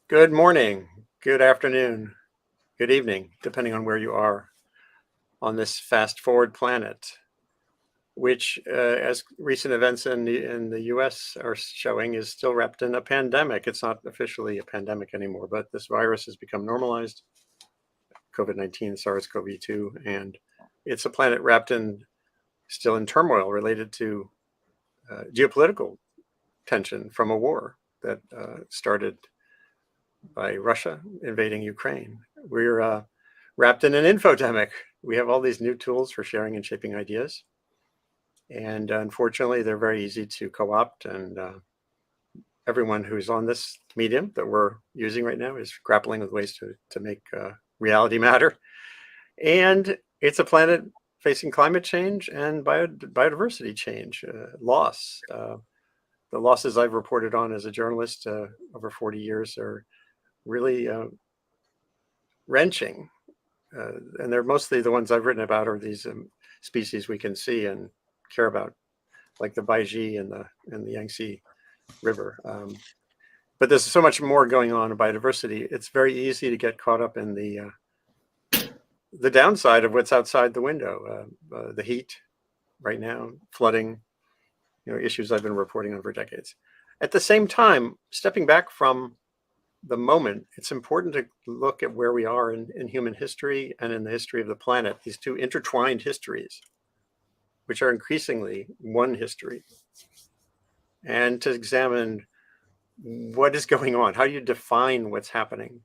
Good morning, good afternoon, good evening, depending on where you are on this fast forward planet, which, as recent events in the US are showing, is still wrapped in a pandemic. It's not officially a pandemic anymore, but this virus has become normalized, COVID-19, SARS-CoV-2, and it's a planet wrapped in still in turmoil related to geopolitical tension from a war that started by Russia invading Ukraine. We're wrapped in an infodemic. We have all these new tools for sharing and shaping ideas. And unfortunately, they're very easy to co-opt. And everyone who's on this medium that we're using right now is grappling with ways to make reality matter. And it's a planet facing climate change and biodiversity change, loss. The losses I've reported on as a journalist over 40 years are really wrenching. And they're mostly the ones I've written about are these species we can see and care about, like the Baiji and the Yangtze River. But there's so much more going on in biodiversity. It's very easy to get caught up in the downside of what's outside the window, the heat right now, flooding, issues I've been reporting on for decades. At the same time, stepping back from the moment, it's important to look at where we are in human history and in the history of the planet, these two intertwined histories, which are increasingly one history, and to examine what is going on. How do you define what's happening?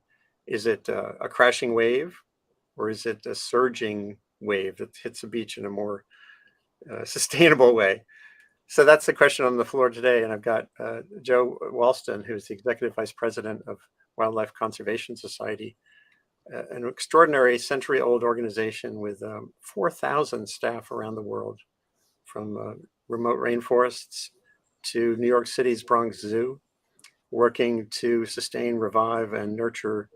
Is it a crashing wave, or is it a surging wave that hits a beach in a more sustainable way? So that's the question on the floor today. And I've got Joe Walston, who's the Executive Vice President of Wildlife Conservation Society, an extraordinary century-old organization with 4,000 staff around the world, from remote rainforests to New York City's Bronx Zoo, working to sustain, revive, and nurture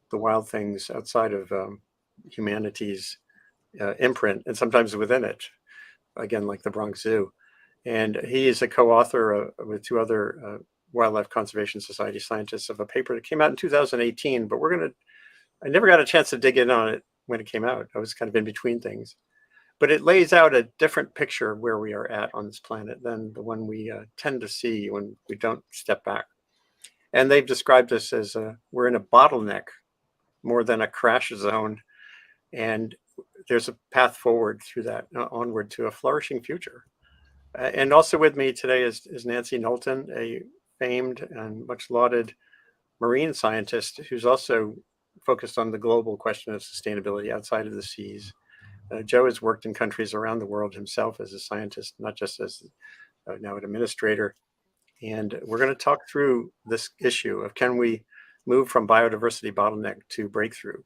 the wild things outside of humanity's imprint, and sometimes within it, again, like the Bronx Zoo. And he is a co-author with two other Wildlife Conservation Society scientists of a paper that came out in 2018, but I never got a chance to dig in on it when it came out. I was kind of in between things. But it lays out a different picture of where we are at on this planet than the one we tend to see when we don't step back. And they've described us as we're in a bottleneck more than a crash zone. And there's a path forward through that, onward to a flourishing future. And also with me today is Nancy Knowlton, a famed and much lauded marine scientist who's also focused on the global question of sustainability outside of the seas. Joe has worked in countries around the world himself as a scientist, not just as now an administrator. And we're going to talk through this issue of, can we move from biodiversity bottleneck to breakthrough?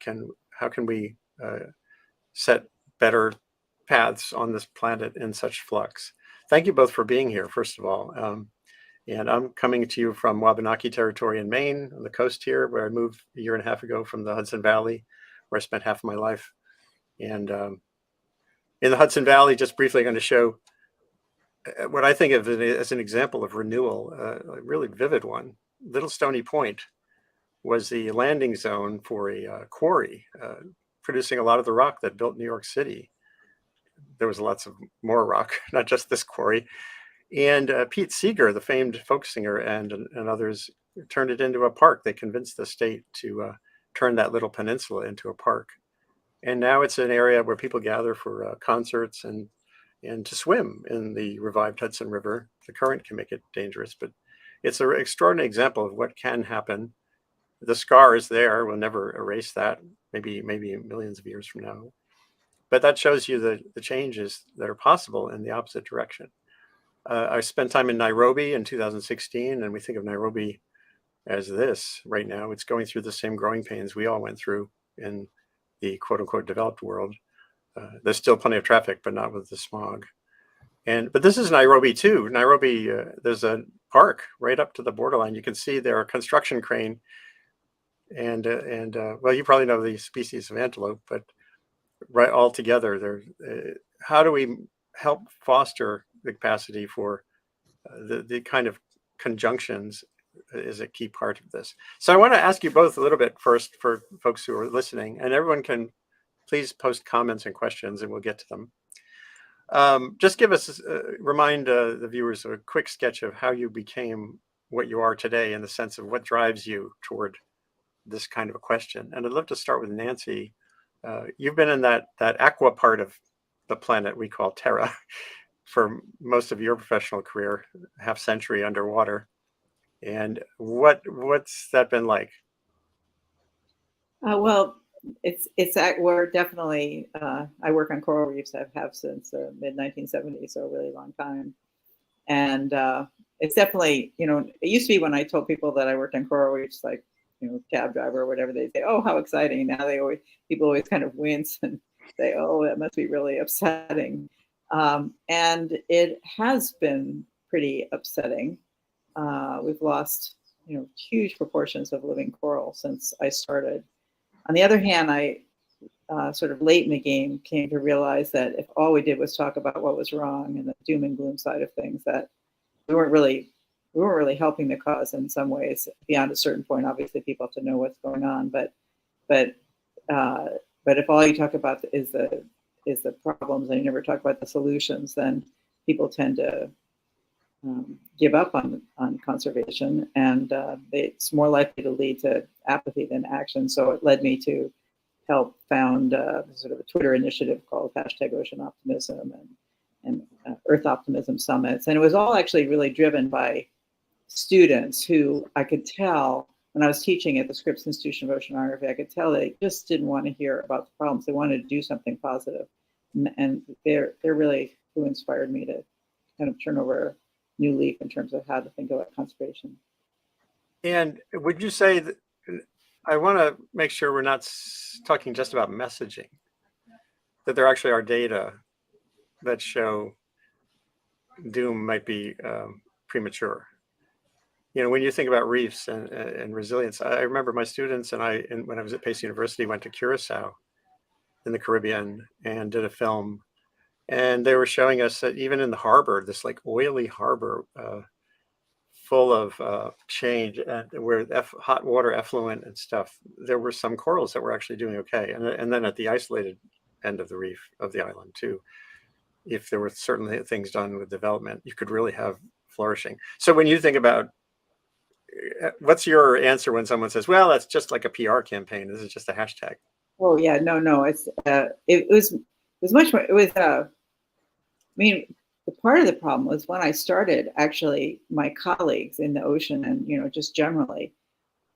How can we set better paths on this planet in such flux? Thank you both for being here, first of all. And I'm coming to you from Wabanaki territory in Maine, on the coast here, where I moved a year and a half ago from the Hudson Valley, where I spent half of my life. And in the Hudson Valley, just briefly, I'm going to show what I think of as an example of renewal, a really vivid one. Little Stony Point was the landing zone for a quarry, producing a lot of the rock that built New York City. There was lots of more rock, not just this quarry. And Pete Seeger, the famed folk singer, and others turned it into a park. They convinced the state to turn that little peninsula into a park. And now it's an area where people gather for concerts and to swim in the revived Hudson River. The current can make it dangerous, but it's an extraordinary example of what can happen. The scar is there. We'll never erase that, maybe millions of years from now. But that shows you the changes that are possible in the opposite direction. I spent time in Nairobi in 2016, and we think of Nairobi as this right now. It's going through the same growing pains we all went through in the quote unquote developed world. There's still plenty of traffic, but not with the smog. But this is Nairobi too. Nairobi, there's a park right up to the borderline. You can see there a construction crane, and well, you probably know the species of antelope, but right all together, how do we help foster the capacity for the kind of conjunctions is a key part of this. So I want to ask you both a little bit first for folks who are listening, and everyone can please post comments and questions and we'll get to them. Just give us, remind the viewers of a quick sketch of how you became what you are today in the sense of what drives you toward this kind of a question. And I'd love to start with Nancy. You've been in that aqua part of the planet we call Terra for most of your professional career, half century underwater. And what's that been like? Well, we're definitely, I work on coral reefs. I have since the mid 1970s, so a really long time. And it's definitely, it used to be when I told people that I worked on coral reefs, like, cab driver or whatever, they say, oh, how exciting. Now people always kind of wince and say, oh, that must be really upsetting. And it has been pretty upsetting. We've lost, huge proportions of living coral since I started. On the other hand, I sort of late in the game came to realize that if all we did was talk about what was wrong and the doom and gloom side of things, that we weren't really helping the cause in some ways. Beyond a certain point, obviously people have to know what's going on, but if all you talk about is the problems and you never talk about the solutions, then people tend to give up on conservation, and it's more likely to lead to apathy than action. So it led me to help found sort of a Twitter initiative called #OceanOptimism and Earth Optimism Summits. And it was all actually really driven by students who I could tell when I was teaching at the Scripps Institution of Oceanography, I could tell they just didn't want to hear about the problems. They wanted to do something positive. And they're really who inspired me to kind of turn over a new leaf in terms of how to think about conservation. And would you say that, I want to make sure we're not talking just about messaging, that there actually are data that show doom might be premature. When you think about reefs and resilience, I remember my students and when I was at Pace University, went to Curacao in the Caribbean and did a film. And they were showing us that even in the harbor, this like oily harbor full of change, and where hot water effluent and stuff, there were some corals that were actually doing okay. And then at the isolated end of the reef of the island too, if there were certain things done with development, you could really have flourishing. So when you think about, what's your answer when someone says, well, that's just like a PR campaign, this is just a hashtag? Oh yeah, no, it's it was much more. It was the part of the problem was when I started, actually, my colleagues in the ocean and just generally,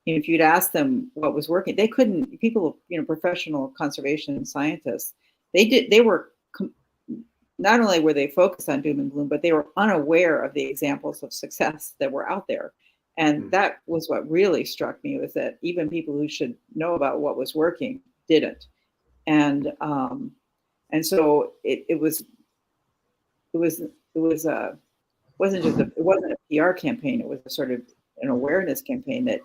if you'd ask them what was working, they couldn't. People, professional conservation scientists, they were not only were they focused on doom and gloom, but they were unaware of the examples of success that were out there. And that was what really struck me, was that even people who should know about what was working didn't. And so it wasn't a PR campaign. It was a sort of an awareness campaign that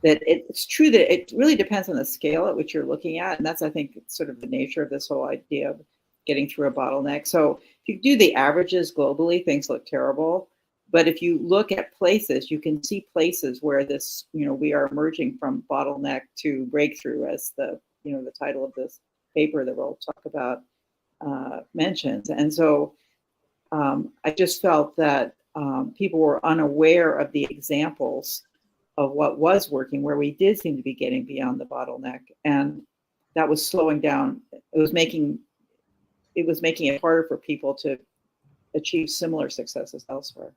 it's true that it really depends on the scale at which you're looking at. And that's, I think, sort of the nature of this whole idea of getting through a bottleneck. So if you do the averages globally, things look terrible. But if you look at places, you can see places where this, we are emerging from bottleneck to breakthrough, as the title of this paper that we'll talk about mentions. And so I just felt that people were unaware of the examples of what was working, where we did seem to be getting beyond the bottleneck, and that was slowing down. It was making it harder for people to achieve similar successes elsewhere.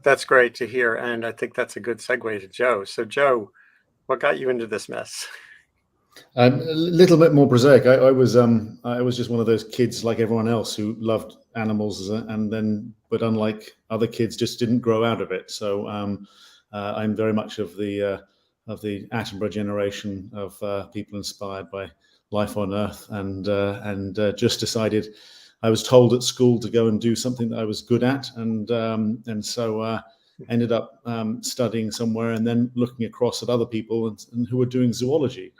That's great to hear, and I think that's a good segue to Joe. So Joe, what got you into this mess? A little bit more prosaic. I was just one of those kids like everyone else who loved animals, but unlike other kids, just didn't grow out of it. So I'm very much of the Attenborough generation of people inspired by life on Earth, and just decided. I was told at school to go and do something that I was good at, and so ended up studying somewhere, and then looking across at other people and who were doing zoology.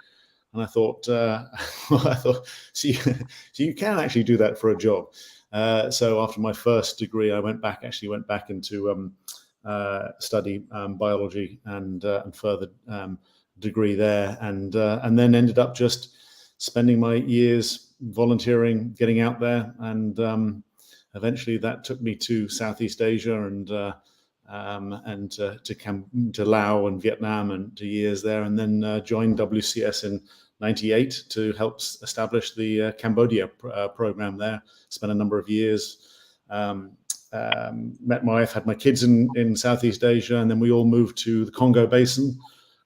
And I thought, so you can actually do that for a job. So after my first degree, I went back into study biology and further degree there, and then ended up just spending my years volunteering, getting out there, and eventually that took me to Southeast Asia and to Laos and Vietnam and 2 years there, and then joined WCS in '98 to help establish the Cambodia program there. Spent a number of years. Met my wife, had my kids in Southeast Asia, and then we all moved to the Congo Basin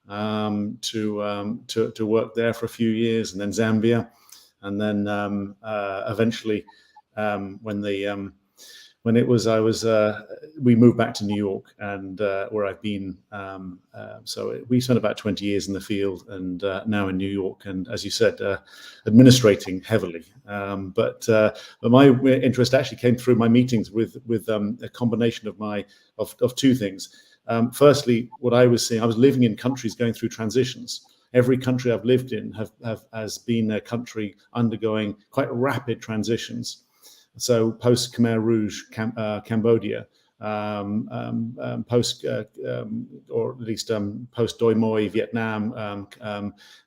to work there for a few years, and then Zambia, and then eventually we moved back to New York, and where I've been. So we spent about 20 years in the field, and now in New York, and as you said, administrating heavily. But my interest actually came through my meetings with a combination of two things. Firstly, what I was seeing, I was living in countries going through transitions. Every country I've lived in has been a country undergoing quite rapid transitions. So post Khmer Rouge, Cambodia, post or at least post Doi Moi, Vietnam,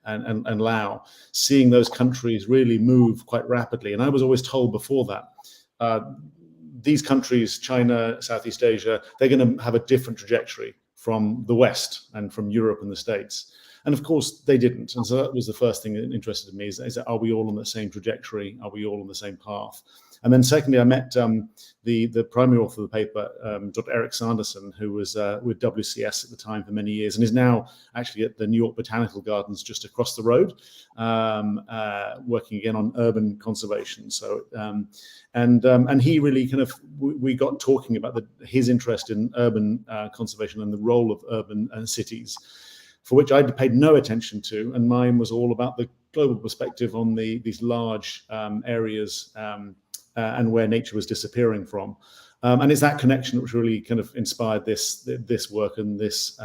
and Laos, seeing those countries really move quite rapidly. And I was always told before that these countries, China, Southeast Asia, they're going to have a different trajectory from the West and from Europe and the States. And of course, they didn't. And so that was the first thing that interested me, is that, are we all on the same trajectory? Are we all on the same path? And then secondly, I met the primary author of the paper, Dr. Eric Sanderson, who was with WCS at the time for many years, and is now actually at the New York Botanical Gardens just across the road, working again on urban conservation. So, and he really we got talking about his interest in urban conservation and the role of urban cities, for which I'd paid no attention to, and mine was all about the global perspective on these large areas and where nature was disappearing from. And it's that connection which really kind of inspired this work and this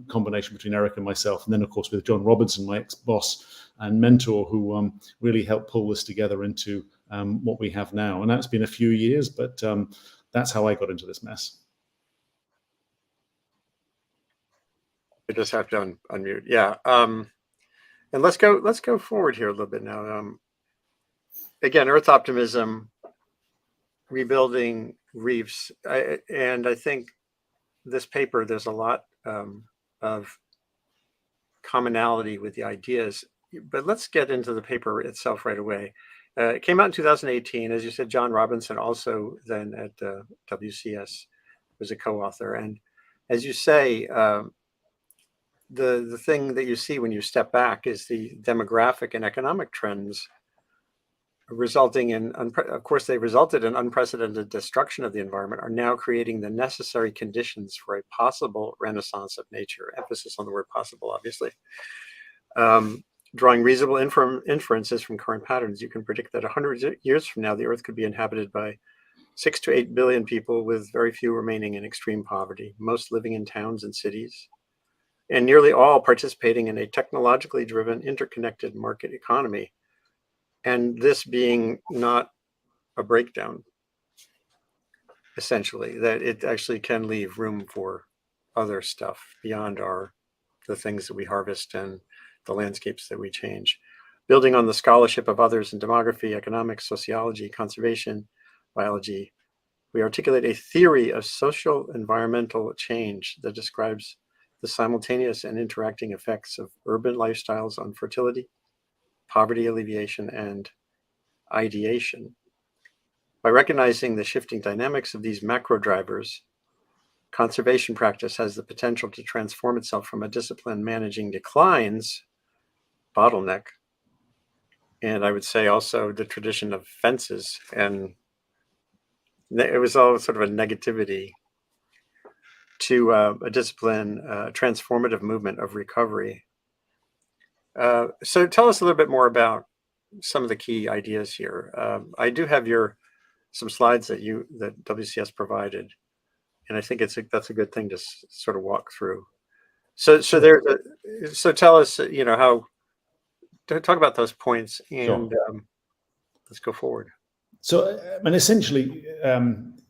combination between Eric and myself, and then of course with John Robinson, my ex-boss and mentor, who really helped pull this together into what we have now. And that's been a few years, but that's how I got into this mess. I just have to unmute. Yeah. And let's go forward here a little bit now. Again, Earth optimism, rebuilding reefs. And I think this paper, there's a lot of commonality with the ideas, but let's get into the paper itself right away. It came out in 2018. As you said, John Robinson, also then at WCS, was a co-author. And as you say, the thing that you see when you step back is the demographic and economic trends resulting in, of course, they resulted in unprecedented destruction of the environment, are now creating the necessary conditions for a possible renaissance of nature. Emphasis on the word possible, obviously. Drawing reasonable inferences from current patterns, you can predict that 100 years from now, the Earth could be inhabited by 6 to 8 billion people, with very few remaining in extreme poverty, most living in towns and cities, and nearly all participating in a technologically driven, interconnected market economy. And this being not a breakdown, essentially, that it actually can leave room for other stuff beyond the things that we harvest and the landscapes that we change. Building on the scholarship of others in demography, economics, sociology, conservation, biology, we articulate a theory of social environmental change that describes the simultaneous and interacting effects of urban lifestyles on fertility, poverty alleviation, and ideation. By recognizing the shifting dynamics of these macro drivers, conservation practice has the potential to transform itself from a discipline managing declines, bottleneck, and I would say also the tradition of fences, and it was all sort of a negativity, to a discipline, transformative movement of recovery. So tell us a little bit more about some of the key ideas here. I do have some slides that WCS provided, and I think that's a good thing to sort of walk through. So tell us, talk about those points, and Sure. let's go forward. So, and essentially,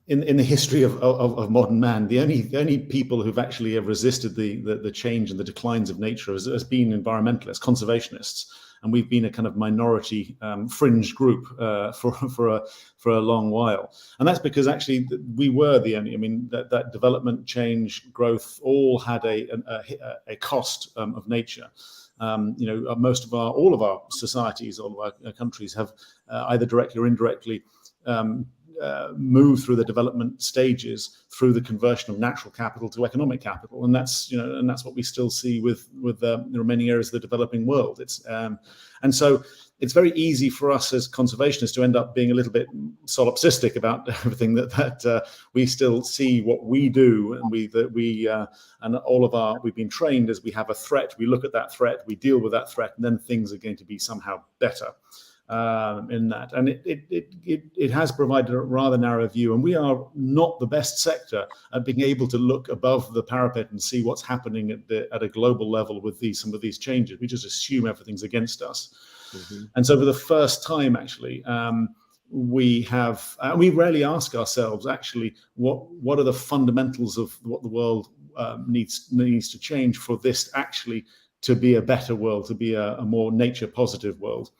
in the history of modern man, the only people who've actually have resisted the change and the declines of nature has been environmentalists, conservationists, and we've been a kind of minority fringe group for a long while. And that's because actually we were the only. I mean, that development, change, growth all had a cost of nature. All of our societies, all of our countries have either directly or indirectly move through the development stages through the conversion of natural capital to economic capital, and that's what we still see with the remaining areas of the developing world. And so it's very easy for us as conservationists to end up being a little bit solipsistic about everything that we still see what we do, and we've been trained as we have a threat, we look at that threat, we deal with that threat, and then things are going to be somehow better. In that, and it has provided a rather narrow view, and we are not the best sector at being able to look above the parapet and see what's happening at a global level with some of these changes. We just assume everything's against us. Mm-hmm. And so for the first time, actually, we rarely ask ourselves actually what are the fundamentals of what the world needs to change for this actually to be a better world, to be a more nature positive world.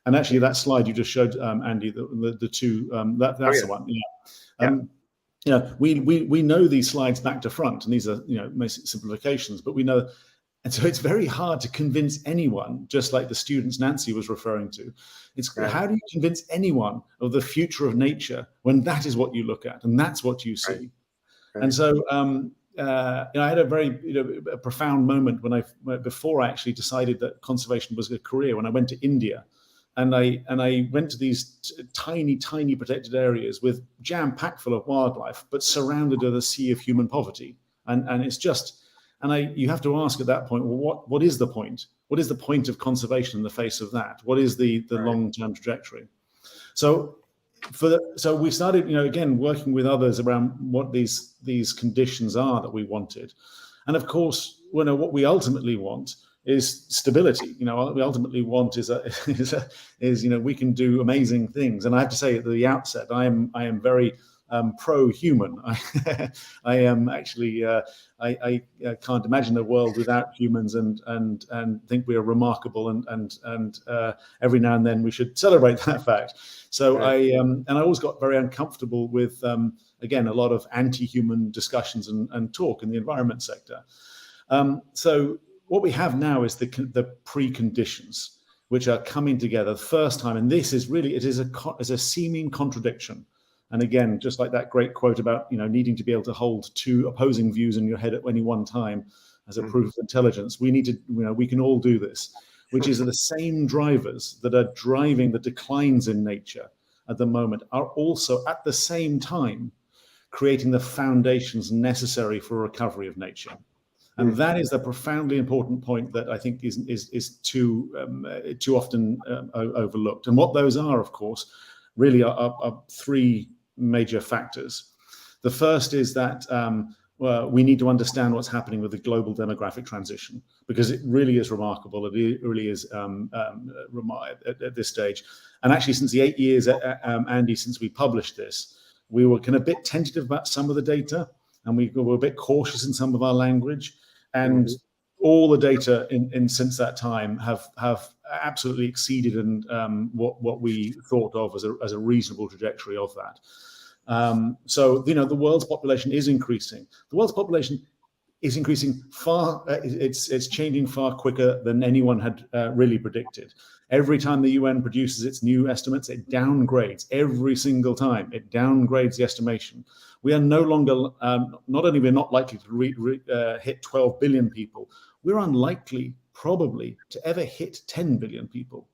And actually, that slide you just showed, Andy, the two, that's the one. Yeah. We know these slides back to front, and these are most simplifications, but we know, and so it's very hard to convince anyone. Just like the students Nancy was referring to, how do you convince anyone of the future of nature when that is what you look at and that's what you see? Right. And so I had a very a profound moment before I actually decided that conservation was a career, when I went to India. And I went to these tiny protected areas with jam-packed full of wildlife, but surrounded with a sea of human poverty. And it's just, you have to ask at that point, well, what is the point? What is the point of conservation in the face of that? What is the long-term trajectory? So we started, again, working with others around what these conditions are that we wanted. And of course, what we ultimately want is stability. What we ultimately want is we can do amazing things. And I have to say at the outset, I am very pro-human. I am actually I can't imagine a world without humans, and think we are remarkable, and every now and then we should celebrate that fact. So I always got very uncomfortable with again a lot of anti-human discussions and talk in the environment sector. So what we have now is the preconditions, which are coming together the first time, and this is really is a seeming contradiction. And again, just like that great quote about needing to be able to hold two opposing views in your head at any one time as a proof of intelligence, we need to we can all do this, which is that the same drivers that are driving the declines in nature at the moment are also at the same time creating the foundations necessary for a recovery of nature. And that is a profoundly important point that I think is too often overlooked. And what those are, of course, really are three major factors. The first is that we need to understand what's happening with the global demographic transition, because it really is remarkable. It really is at this stage. And actually, since the 8 years, Andy, since we published this, we were kind of a bit tentative about some of the data, and we were a bit cautious in some of our language. And all the data in since that time have absolutely exceeded what we thought of as a reasonable trajectory of that. So the world's population is increasing. The world's population is increasing far. It's changing far quicker than anyone had really predicted. Every time the UN produces its new estimates, it downgrades every single time. It downgrades the estimation. We are no longer, not only we're not likely to hit 12 billion people, we're unlikely probably to ever hit 10 billion people.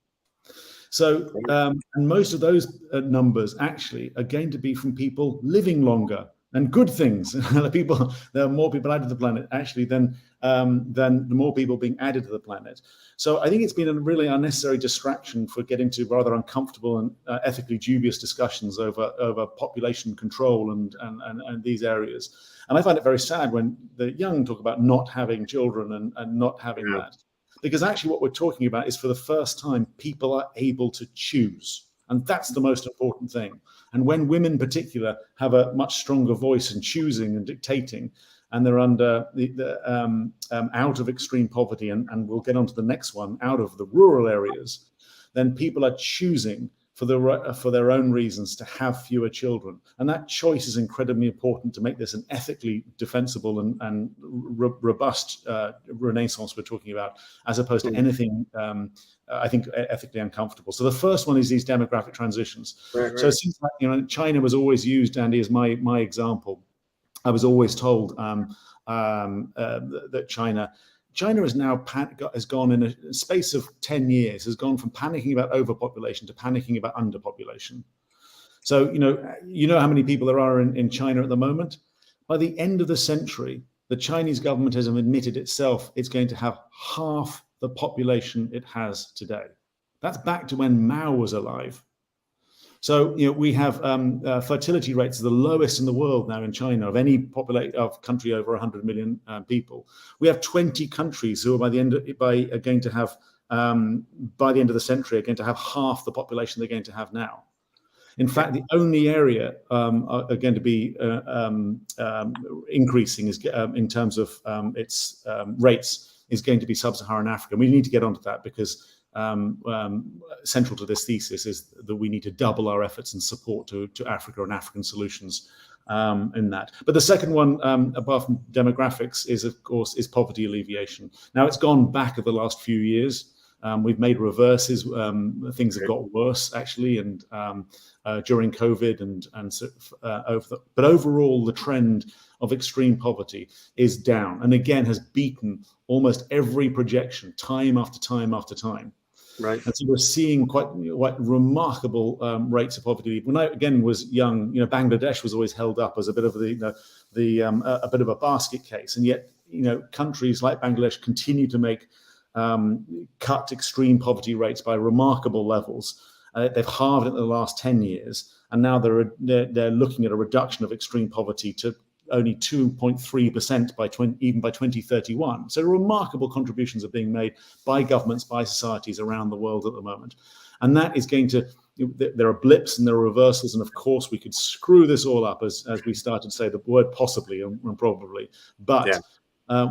So, and most of those numbers actually are going to be from people living longer and good things. There are more people added to the planet actually than the more people being added to the planet. So I think it's been a really unnecessary distraction for getting to rather uncomfortable and ethically dubious discussions over population control and these areas. And I find it very sad when the young talk about not having children and not having that. Because actually what we're talking about is, for the first time, people are able to choose. And that's the most important thing. And when women in particular have a much stronger voice in choosing and dictating, and they're under out of extreme poverty, and we'll get on to the next one, out of the rural areas, then people are choosing for their own reasons to have fewer children. And that choice is incredibly important to make this an ethically defensible and robust renaissance we're talking about, as opposed to anything, I think, ethically uncomfortable. So the first one is these demographic transitions. Right. So it seems like, China was always used, Andy, as my example. I was always told that China has now has gone in a space of 10 years, has gone from panicking about overpopulation to panicking about underpopulation. So, you know how many people there are in China at the moment? By the end of the century, the Chinese government has admitted itself it's going to have half the population it has today. That's back to when Mao was alive. So, we have fertility rates the lowest in the world now in China of any country over 100 million people. We have 20 countries who are by the end of the century are going to have half the population they're going to have now. In fact, the only area are going to be increasing is in terms of its rates is going to be sub-Saharan Africa. We need to get onto that because central to this thesis is that we need to double our efforts and support to Africa and African solutions in that. But the second one, apart from demographics, is of course poverty alleviation. Now it's gone back over the last few years. We've made reverses. Things have got worse actually, and during COVID but overall the trend of extreme poverty is down, and again has beaten almost every projection time after time after time. Right. And so we're seeing quite remarkable rates of poverty. When I again was young, Bangladesh was always held up as a bit of a bit of a basket case, and yet countries like Bangladesh continue to make cut extreme poverty rates by remarkable levels. They've halved it in the last 10 years, and now they're looking at a reduction of extreme poverty to only 2.3% even by 2031. So remarkable contributions are being made by governments, by societies around the world at the moment. And that is going to, there are blips and there are reversals. And of course, we could screw this all up as we started to say the word possibly and probably. But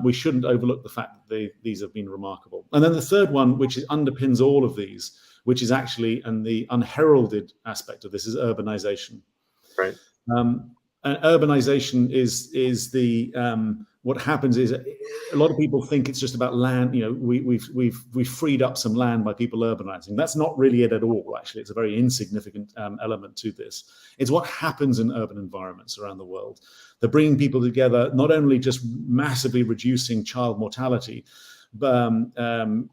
we shouldn't overlook the fact that these have been remarkable. And then the third one, which underpins all of these, which is actually, and the unheralded aspect of this, is urbanization. Right. And urbanization is the what happens is a lot of people think it's just about land. We've freed up some land by people urbanizing. That's not really it at all. Actually, it's a very insignificant element to this. It's what happens in urban environments around the world. They're bringing people together, not only just massively reducing child mortality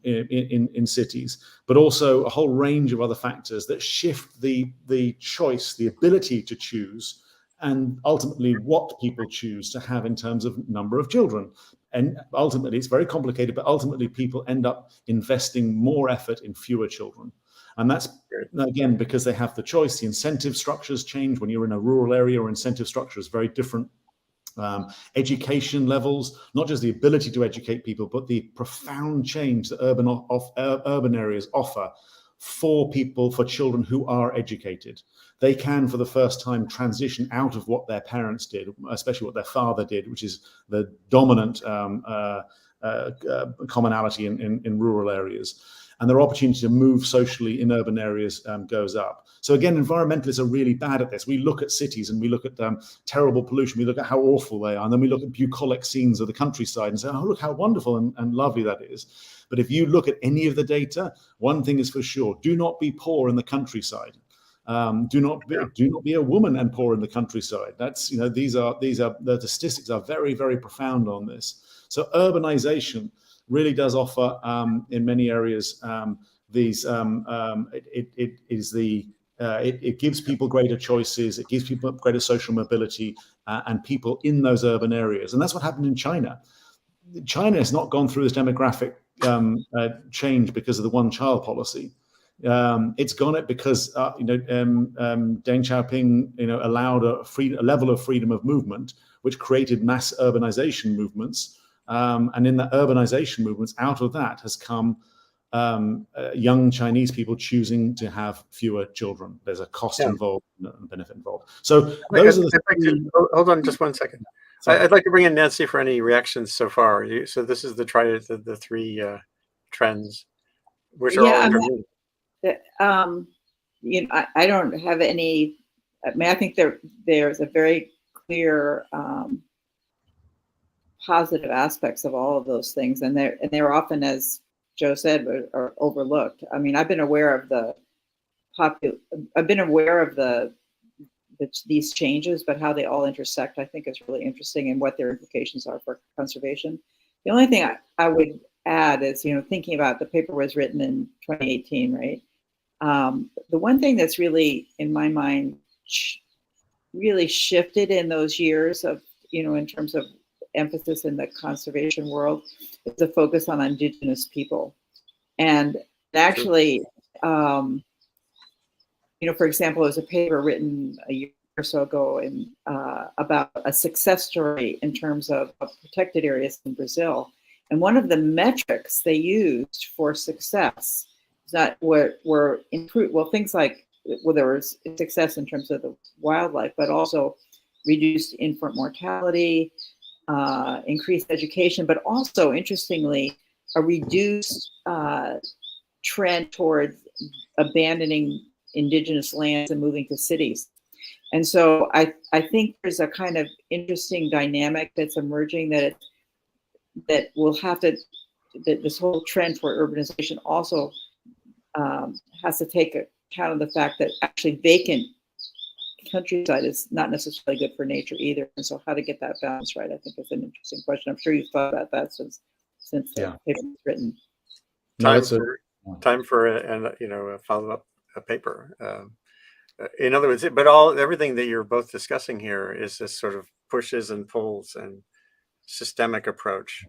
in cities, but also a whole range of other factors that shift the choice, the ability to choose, and ultimately what people choose to have in terms of number of children. And ultimately, it's very complicated, but ultimately people end up investing more effort in fewer children. And that's, again, because they have the choice. The incentive structures change. When you're in a rural area, or incentive structure is very different. Education levels, not just the ability to educate people, but the profound change that urban areas offer for children who are educated. They can, for the first time, transition out of what their parents did, especially what their father did, which is the dominant commonality in rural areas. And their opportunity to move socially in urban areas goes up. So again, environmentalists are really bad at this. We look at cities and we look at terrible pollution. We look at how awful they are. And then we look at bucolic scenes of the countryside and say, oh, look how wonderful and lovely that is. But if you look at any of the data, one thing is for sure: do not be poor in the countryside. Do not be a woman and poor in the countryside. That's the statistics are very, very profound on this. So urbanization really does offer in many areas it gives people greater choices, it gives people greater social mobility, and people in those urban areas. And that's what happened in China. China has not gone through this demographic change because of the one-child policy. It's gone it because Deng Xiaoping allowed a level of freedom of movement, which created mass urbanization movements. And in the urbanization movements, out of that has come young Chinese people choosing to have fewer children. There's a cost involved and a benefit involved. So those are the hold on just one second. I'd like to bring in Nancy for any reactions so far. So this is the three trends, which are all interlinked. I don't have any. I mean, I think there's a very clear positive aspects of all of those things, and they're often, as Joe said, are overlooked. I mean, I've been aware of these changes, but how they all intersect, I think, is really interesting, and what their implications are for conservation. The only thing I would add is, thinking about the paper was written in 2018, right? The one thing that's really, in my mind, really shifted in those years of, in terms of emphasis in the conservation world, is the focus on indigenous people. And actually, for example, there was a paper written a year or so ago about a success story in terms of protected areas in Brazil. And one of the metrics they used for success that were improved, things like, there was success in terms of the wildlife, but also reduced infant mortality, increased education, but also, interestingly, a reduced trend towards abandoning indigenous lands and moving to cities. And so I think there's a kind of interesting dynamic that's emerging that will have to, that this whole trend for urbanization also has to take account of the fact that actually vacant countryside is not necessarily good for nature either. And so how to get that balance right, I think, is an interesting question. I'm sure you've thought about that since the paper was written. Time for a follow-up paper. In other words, but everything that you're both discussing here is this sort of pushes and pulls and systemic approach.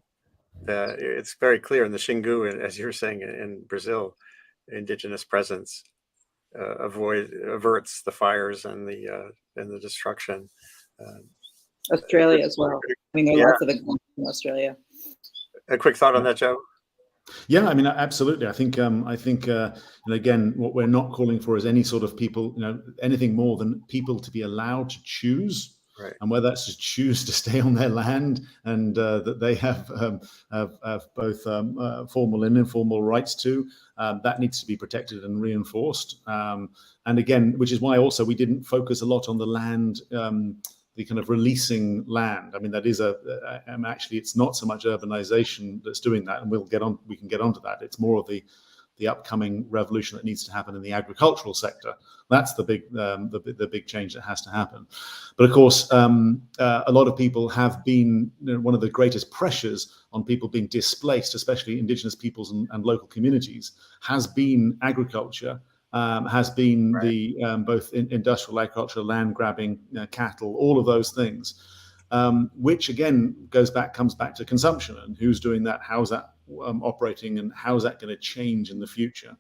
It's very clear in the Xingu, as you're saying, in Brazil, indigenous presence averts the fires and the destruction. Australia as well. I mean, there are lots of examples in Australia. A quick thought on that, Joe? Yeah, I mean, absolutely. I think, and again, what we're not calling for is any sort of people, anything more than people to be allowed to choose. Right. And whether that's to choose to stay on their land and that they have both formal and informal rights to, that needs to be protected and reinforced. And again, which is why also we didn't focus a lot on the land, the kind of releasing land. I mean, that is actually, it's not so much urbanization that's doing that, and we can get onto that. It's more of the upcoming revolution that needs to happen in the agricultural sector. That's the big change that has to happen. But of course, a lot of people have been, one of the greatest pressures on people being displaced, especially indigenous peoples and local communities, has been agriculture, has been right. the both industrial agriculture, land grabbing, cattle, all of those things, which again comes back to consumption and who's doing that, how's that operating, and how's that going to change in the future.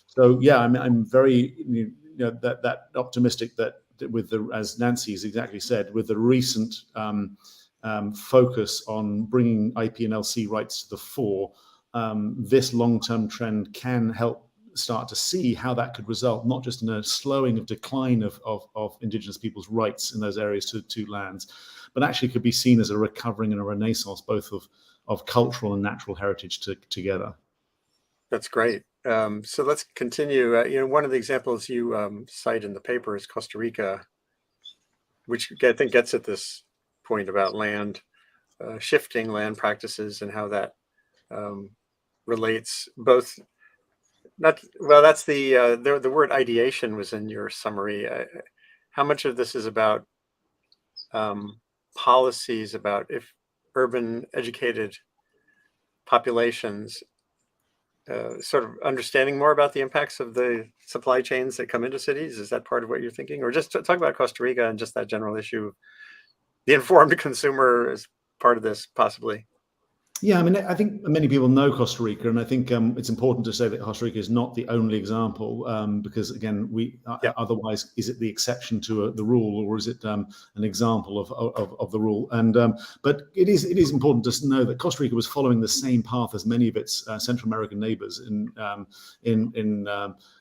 So yeah, I'm very that optimistic that with as Nancy has exactly said, with the recent focus on bringing IP and LC rights to the fore, this long-term trend can help start to see how that could result, not just in a slowing of decline of indigenous people's rights in those areas to lands, but actually could be seen as a recovering and a renaissance, both of cultural and natural heritage together. That's great. So let's continue. One of the examples you cite in the paper is Costa Rica, which I think gets at this point about land, shifting land practices and how that relates both. That's the word ideation was in your summary. How much of this is about policies about if urban educated populations sort of understanding more about the impacts of the supply chains that come into cities? Is that part of what you're thinking? Or just talk about Costa Rica and just that general issue, the informed consumer is part of this, possibly. Yeah, I mean, I think many people know Costa Rica, and I think it's important to say that Costa Rica is not the only example, because again, otherwise, is it the exception to the rule, or is it an example of the rule? And but it is important to know that Costa Rica was following the same path as many of its Central American neighbors in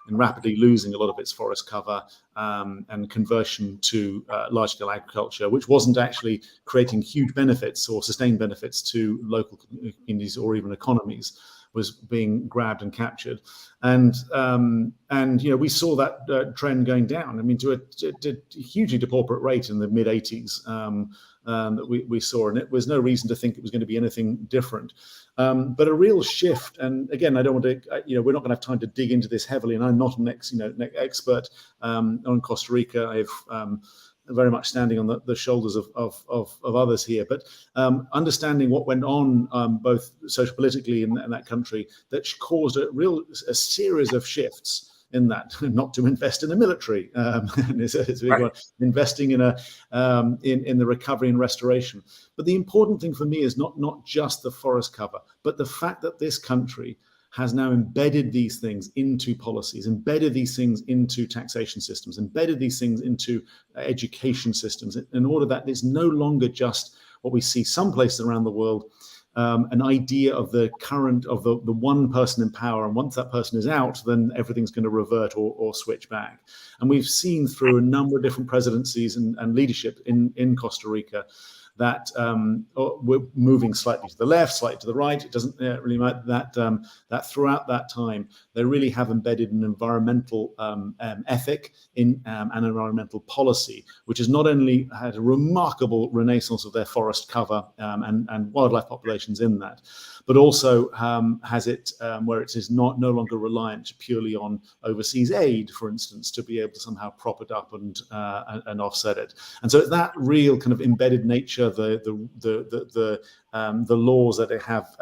rapidly losing a lot of its forest cover and conversion to large-scale agriculture, which wasn't actually creating huge benefits or sustained benefits to local communities or even economies, was being grabbed and captured. And we saw that trend going down. I mean, to a hugely depauperate rate in the mid 80s that we saw, and it was no reason to think it was going to be anything different. But a real shift, and again, I don't want to, we're not going to have time to dig into this heavily, and I'm not an expert on Costa Rica. I've very much standing on the shoulders of others here, but understanding what went on both sociopolitically in that country that caused a series of shifts in that, not to invest in the military, it's a big Right. one, investing in in the recovery and restoration. But the important thing for me is not just the forest cover, but the fact that this country has now embedded these things into policies, embedded these things into taxation systems, embedded these things into education systems, in order that it's no longer just what we see some places around the world, an idea of the one person in power, and once that person is out, then everything's going to revert or switch back. And we've seen through a number of different presidencies and leadership in Costa Rica that we're moving slightly to the left, slightly to the right. It doesn't really matter that throughout that time, they really have embedded an environmental ethic and environmental policy, which has not only had a remarkable renaissance of their forest cover and wildlife populations in that, but also has it where it is no longer reliant purely on overseas aid, for instance, to be able to somehow prop it up and offset it. And so that real kind of embedded nature, the laws that they have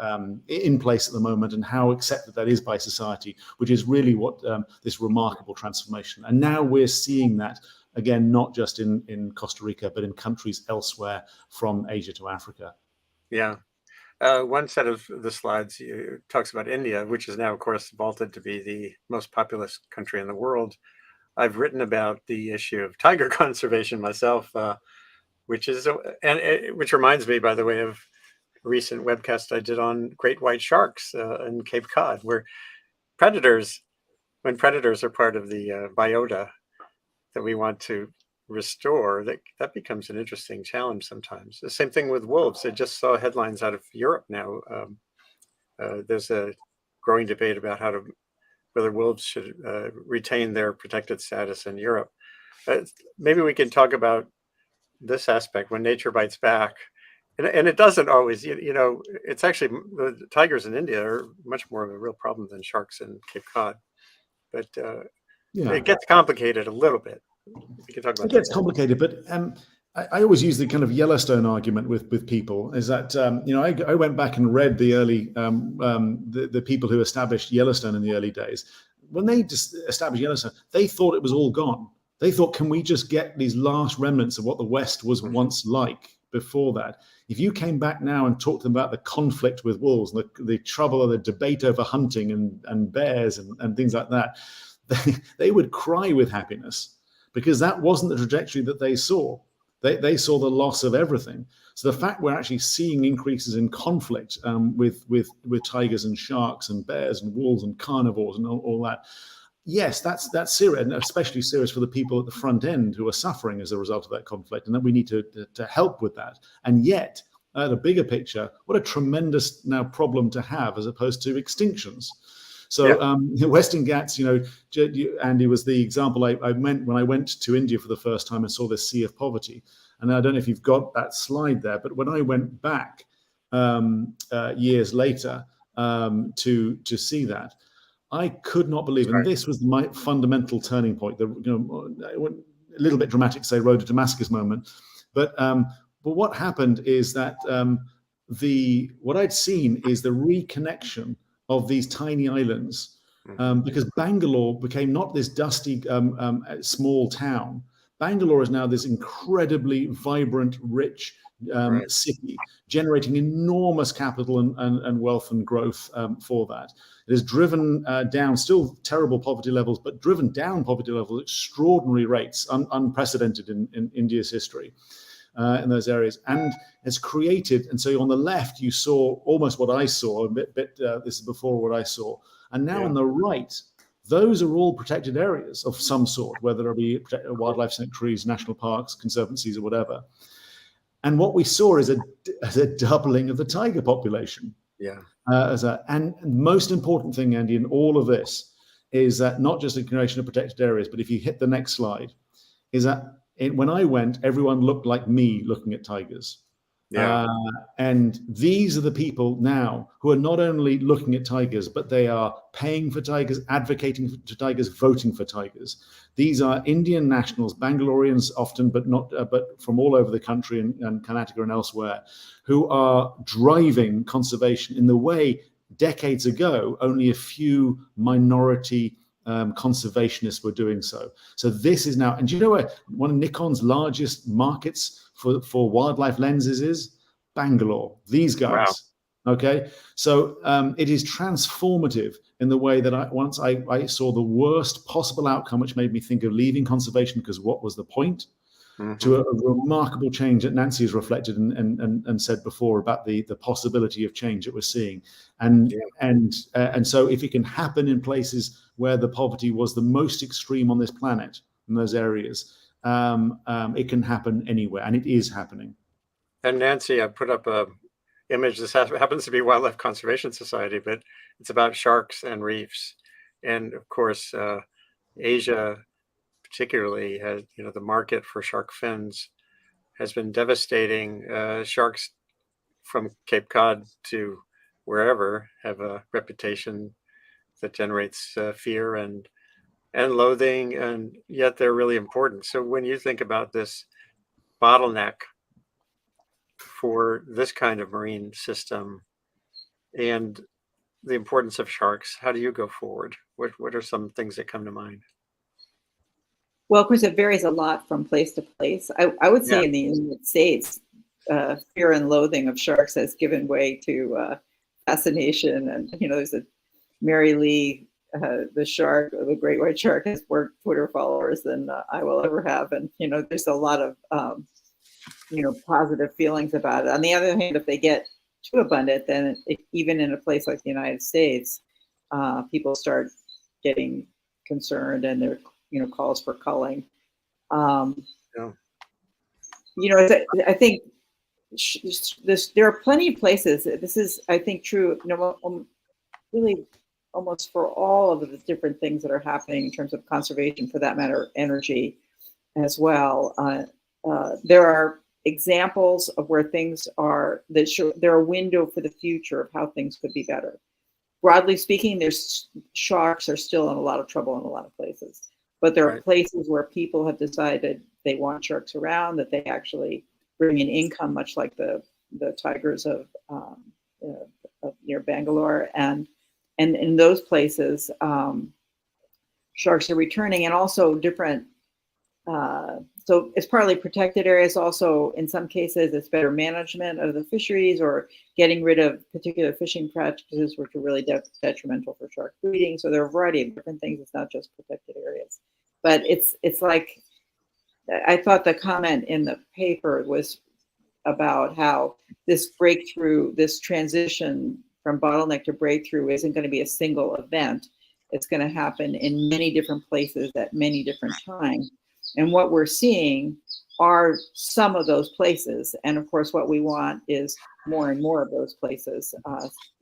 in place at the moment, and how accepted that is by society, which is really what this remarkable transformation. And now we're seeing that again, not just in Costa Rica, but in countries elsewhere from Asia to Africa. Yeah. One set of the slides talks about India, which is now, of course, vaulted to be the most populous country in the world. I've written about the issue of tiger conservation myself, which reminds me, by the way, of a recent webcast I did on great white sharks in Cape Cod, where when predators are part of the biota that we want to restore, that becomes an interesting challenge sometimes. The same thing with wolves. I just saw headlines out of Europe now. There's a growing debate about whether wolves should retain their protected status in Europe. Maybe we can talk about this aspect when nature bites back. And it doesn't always, it's actually, the tigers in India are much more of a real problem than sharks in Cape Cod. But it gets complicated a little bit. We can talk about it gets complicated, but I always use the kind of Yellowstone argument with people, is that I went back and read the early the people who established Yellowstone in the early days. When they just established Yellowstone, they thought it was all gone. They thought, can we just get these last remnants of what the West was once like before that? If you came back now and talked to them about the conflict with wolves, the trouble of the debate over hunting and bears and things like that, they would cry with happiness, because that wasn't the trajectory that they saw. They saw the loss of everything. So the fact we're actually seeing increases in conflict with tigers and sharks and bears and wolves and carnivores and all that, yes, that's serious, and especially serious for the people at the front end who are suffering as a result of that conflict, and that we need to help with that. And yet, the bigger picture, what a tremendous now problem to have as opposed to extinctions. So Western Ghats, Andy, was the example I meant when I went to India for the first time and saw this sea of poverty. And I don't know if you've got that slide there, but when I went back years later to see that, I could not believe, and this was my fundamental turning point. A little bit dramatic to say road to Damascus moment, but what happened is that what I'd seen is the reconnection of these tiny islands, because Bangalore became not this dusty small town. Bangalore is now this incredibly vibrant, rich city, generating enormous capital and wealth and growth for that. It has driven down still terrible poverty levels, but driven down poverty levels at extraordinary rates, unprecedented in India's history. In those areas, and has created, and so on the left you saw almost what I saw a bit this is before what I saw, and now on the right, those are all protected areas of some sort, whether it be wildlife sanctuaries, national parks, conservancies, or whatever. And what we saw is a doubling of the tiger population. And most important thing, Andy, in all of this is that not just the creation of protected areas, but if you hit the next slide, is that when I went, everyone looked like me looking at tigers. And these are the people now who are not only looking at tigers, but they are paying for tigers, advocating for tigers, voting for tigers. These are Indian nationals, Bangaloreans often, but not, but from all over the country and Karnataka and elsewhere, who are driving conservation in the way decades ago only a few minority conservationists were doing so. So this is now, and do you know where one of Nikon's largest markets for wildlife lenses is? Bangalore. These guys. Wow. Okay, so it is transformative in the way that once I saw the worst possible outcome, which made me think of leaving conservation because what was the point? To a remarkable change that Nancy has reflected and said before about the possibility of change that we're seeing, and so if it can happen in places where the poverty was the most extreme on this planet in those areas, it can happen anywhere, and it is happening. And Nancy, I put up a image. This happens to be Wildlife Conservation Society, but it's about sharks and reefs, and of course, Asia. Particularly, has the market for shark fins has been devastating. Sharks from Cape Cod to wherever have a reputation that generates fear and loathing, and yet they're really important. So when you think about this bottleneck for this kind of marine system and the importance of sharks, how do you go forward? What are some things that come to mind? Well, of course, it varies a lot from place to place. I would say in the United States, fear and loathing of sharks has given way to fascination. And, there's a Mary Lee, the shark, the great white shark, has more Twitter followers than I will ever have. And, there's a lot of, positive feelings about it. On the other hand, if they get too abundant, then even in a place like the United States, people start getting concerned, and they're calls for culling. I think there are plenty of places. This is, I think, true. Really, almost for all of the different things that are happening in terms of conservation, for that matter, energy as well. There are examples of where things are that they're a window for the future of how things could be better. Broadly speaking, sharks are still in a lot of trouble in a lot of places. But there are places where people have decided they want sharks around, that they actually bring in income, much like the tigers of near Bangalore, and in those places, sharks are returning, and also different. So it's partly protected areas. Also, in some cases, it's better management of the fisheries or getting rid of particular fishing practices which are really detrimental for shark breeding. So there are a variety of different things. It's not just protected areas, but it's like, I thought the comment in the paper was about how this breakthrough, this transition from bottleneck to breakthrough isn't going to be a single event. It's going to happen in many different places at many different times. And what we're seeing are some of those places. And of course, what we want is more and more of those places,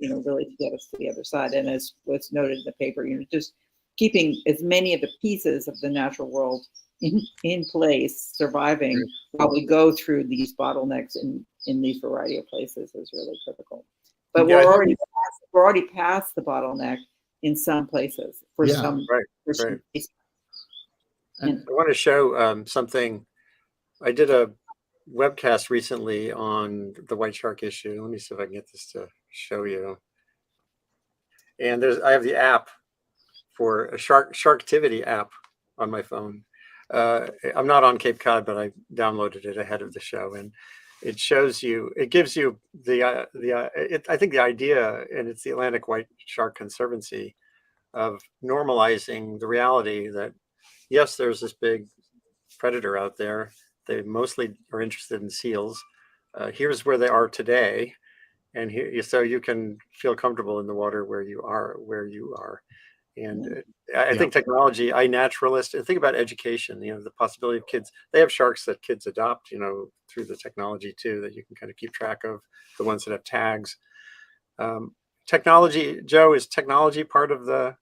really to get us to the other side. And as was noted in the paper, just keeping as many of the pieces of the natural world in place, surviving while we go through these bottlenecks in these variety of places is really critical. But we're already past the bottleneck in some places for some places. And I want to show something. I did a webcast recently on the white shark issue. Let me see if I can get this to show you. And I have the app for a Sharktivity app on my phone. I'm not on Cape Cod, but I downloaded it ahead of the show, and it shows you, it gives you I think the idea, and it's the Atlantic White Shark Conservancy, of normalizing the reality that, yes, there's this big predator out there. They mostly are interested in seals. Here's where they are today. And here, so you can feel comfortable in the water where you are. And I think technology, iNaturalist, and think about education, the possibility of kids, they have sharks that kids adopt, through the technology too, that you can kind of keep track of, the ones that have tags. Technology, Joe, is technology part of the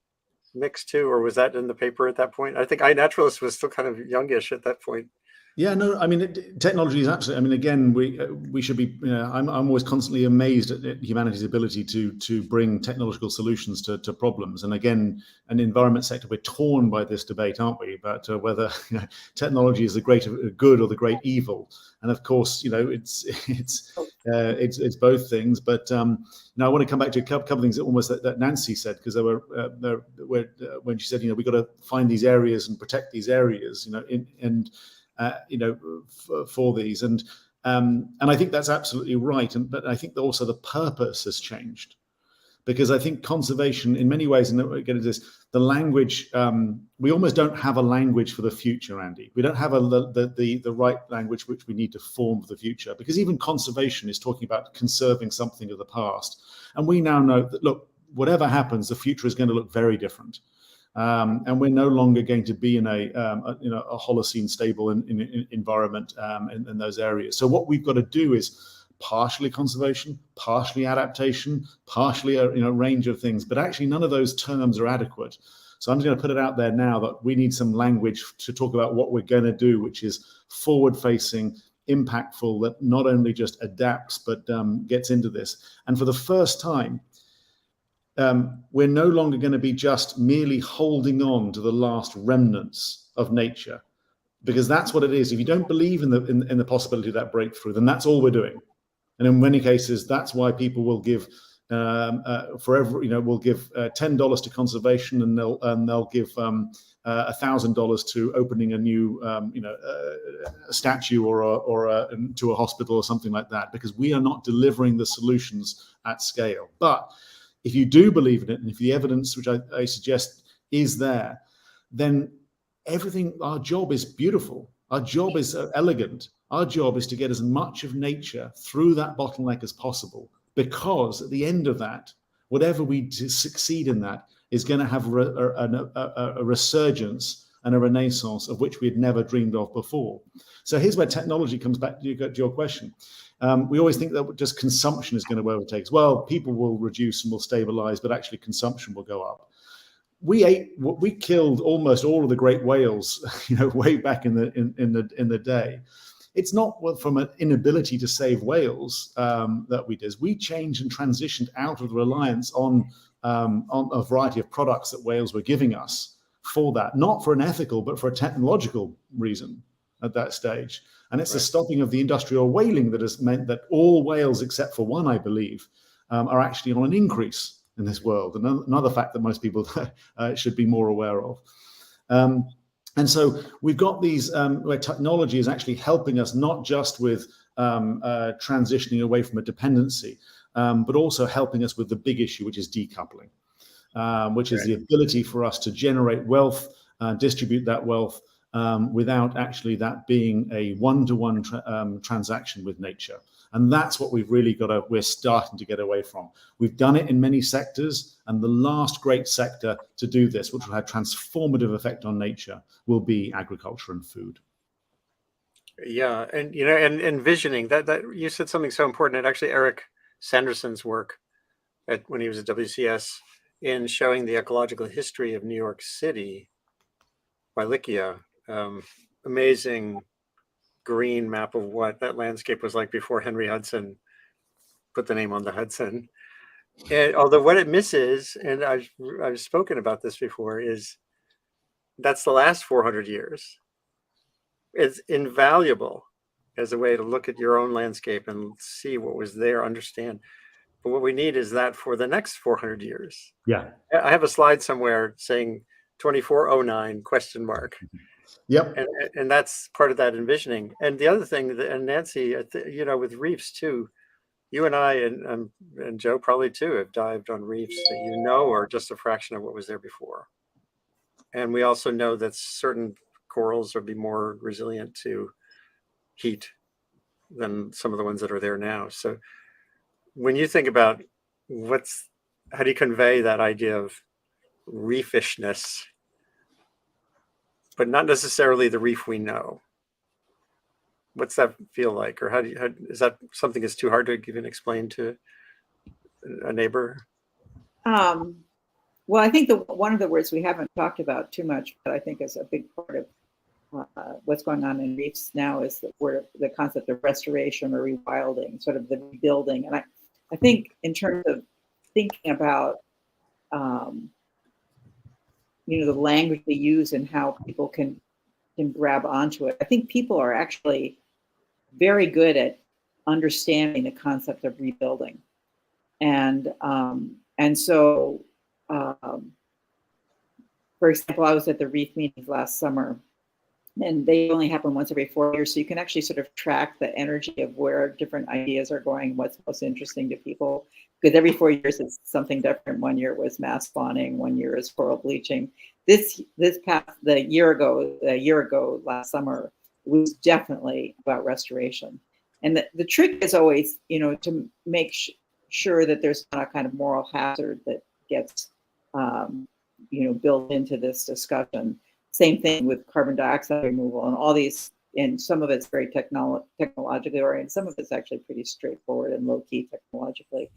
mix too, or was that in the paper at that point? I think iNaturalist was still kind of youngish at that point. Yeah, no, I mean, technology is absolutely. I mean, again, we should be. I'm always constantly amazed at humanity's ability to bring technological solutions to problems. And again, an environment sector, we're torn by this debate, aren't we? About whether technology is the great good or the great evil. And of course, it's both things. But now I want to come back to a couple of things that Nancy said, because there were when she said, we've got to find these areas and protect these areas, for these, and I think that's absolutely right. But I think that also the purpose has changed, because I think conservation, in many ways, and again, the language. We almost don't have a language for the future, Andy. We don't have the right language which we need to form for the future, because even conservation is talking about conserving something of the past, and we now know that, look, whatever happens, the future is going to look very different. And we're no longer going to be in a Holocene stable environment in those areas. So what we've got to do is partially conservation, partially adaptation, partially a range of things. But actually, none of those terms are adequate. So I'm just going to put it out there now that we need some language to talk about what we're going to do, which is forward-facing, impactful, that not only just adapts but gets into this. And for the first time, we're no longer going to be just merely holding on to the last remnants of nature, because that's what it is. If you don't believe in the possibility of that breakthrough, then that's all we're doing. And in many cases, that's why people will give will give $10 to conservation, and they'll give $1,000 to opening a new a statue or to a hospital or something like that, because we are not delivering the solutions at scale. But if you do believe in it, and if the evidence, which I suggest, is there, then our job is beautiful. Our job is elegant. Our job is to get as much of nature through that bottleneck as possible, because at the end of that, whatever we succeed in that is going to have a resurgence and a renaissance of which we had never dreamed of before. So here's where technology comes back to your question. We always think that just consumption is going to overtake us. Well, people will reduce and will stabilize, but actually consumption will go up. We killed almost all of the great whales, way back in the day. It's not from an inability to save whales that we did. We changed and transitioned out of the reliance on a variety of products that whales were giving us for that, not for an ethical, but for a technological reason at that stage. And it's the stopping of the industrial whaling that has meant that all whales, except for one, I believe, are actually on an increase in this world. Another fact that most people should be more aware of. And so we've got these where technology is actually helping us, not just with transitioning away from a dependency, but also helping us with the big issue, which is decoupling, which is the ability for us to generate wealth, distribute that wealth, without actually that being a one-to-one transaction with nature. And that's what we're starting to get away from. We've done it in many sectors, and the last great sector to do this, which will have transformative effect on nature, will be agriculture and food. Yeah, and and envisioning that you said something so important. And actually, Eric Sanderson's work when he was at WCS in showing the ecological history of New York City by Lycia, amazing green map of what that landscape was like before Henry Hudson put the name on the Hudson. And although what it misses, and I've spoken about this before, is that's the last 400 years. It's invaluable as a way to look at your own landscape and see what was there, understand. But what we need is that for the next 400 years. Yeah. I have a slide somewhere saying 2409 ? Yep. And that's part of that envisioning. And the other thing, and Nancy, with reefs too, you and I and Joe probably too have dived on reefs that are just a fraction of what was there before. And we also know that certain corals will be more resilient to heat than some of the ones that are there now. So when you think about how do you convey that idea of reefishness, but not necessarily the reef we know? What's that feel like? Or is that something that's too hard to even explain to a neighbor? Well, I think one of the words we haven't talked about too much, but I think is a big part of what's going on in reefs now is the concept of restoration or rewilding, sort of the rebuilding. And I think in terms of thinking about the language they use and how people can grab onto it, I think people are actually very good at understanding the concept of rebuilding, and so. For example, I was at the reef meetings last summer, and they only happen once every 4 years. So you can actually sort of track the energy of where different ideas are going, what's most interesting to people. Because every 4 years it's something different. 1 year was mass spawning, 1 year is coral bleaching. The year ago last summer was definitely about restoration. And the trick is always, to make sure that there's not a kind of moral hazard that gets built into this discussion. Same thing with carbon dioxide removal and all these, and some of it's very technologically oriented, some of it's actually pretty straightforward and low-key technologically.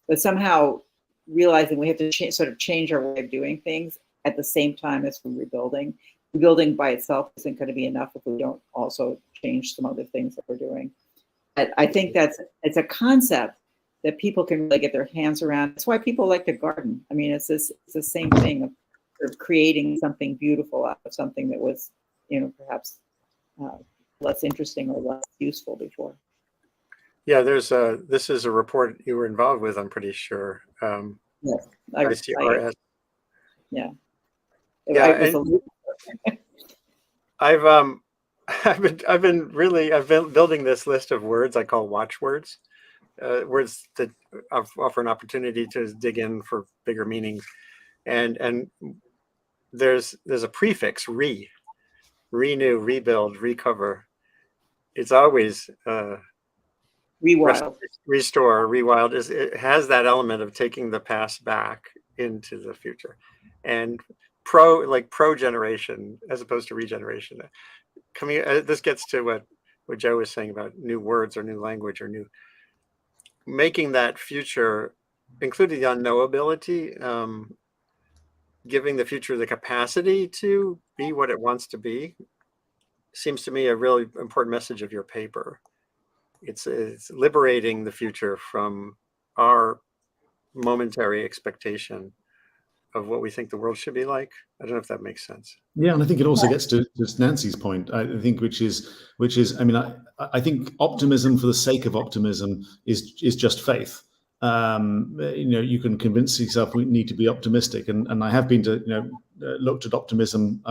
But somehow realizing we have to change our way of doing things at the same time as we're rebuilding. Rebuilding by itself isn't going to be enough if we don't also change some other things that we're doing. I think it's a concept that people can really get their hands around. That's why people like to garden. I mean, it's the same thing of sort of creating something beautiful out of something that was, perhaps less interesting or less useful before. Yeah, this is a report you were involved with, I'm pretty sure. Yes, ICRS. Yeah. I've been building this list of words I call watchwords. Words that offer an opportunity to dig in for bigger meanings, and there's a prefix renew, rebuild, recover. It's always rewild, restore, rewild. It has that element of taking the past back into the future, and pro generation as opposed to regeneration. This gets to what Joe was saying about new words or new language or making that future, including the unknowability, giving the future the capacity to be what it wants to be, seems to me a really important message of your paper. It's liberating the future from our momentary expectation of what we think the world should be like. I don't know if that makes sense. Yeah, and I think it also gets to Nancy's point. I think which is. I mean, I think optimism for the sake of optimism is just faith. You can convince yourself we need to be optimistic, and I have been to looked at optimism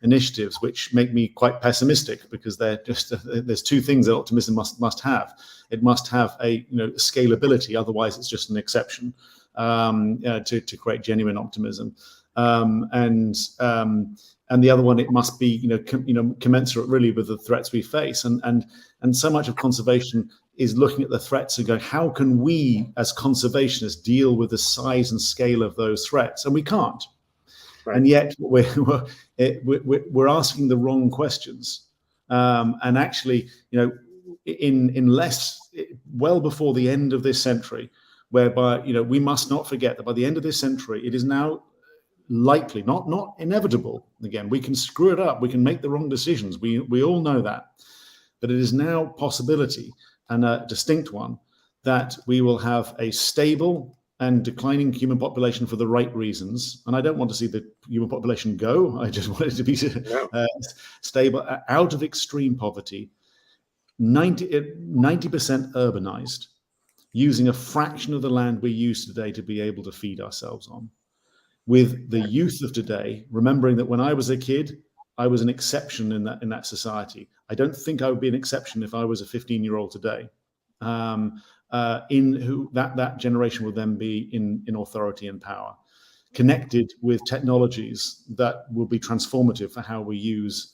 initiatives which make me quite pessimistic, because there's two things that optimism must have. It must have a scalability, otherwise it's just an exception. To create genuine optimism, and the other one, it must be commensurate really with the threats we face, and so much of conservation is looking at the threats and going, how can we as conservationists deal with the size and scale of those threats? And we can't. Right. And yet we're asking the wrong questions, and actually well before the end of this century, whereby we must not forget that by the end of this century, it is now likely, not inevitable. Again, we can screw it up, we can make the wrong decisions. We all know that, but it is now possibility, and a distinct one, that we will have a stable and declining human population for the right reasons. And I don't want to see the human population go. I just want it to be stable, out of extreme poverty, 90% urbanized, using a fraction of the land we use today to be able to feed ourselves on. With the youth of today, remembering that when I was a kid, I was an exception in that society. I don't think I would be an exception if I was a 15-year-old today. In who that generation will then be in authority and power, connected with technologies that will be transformative for how we use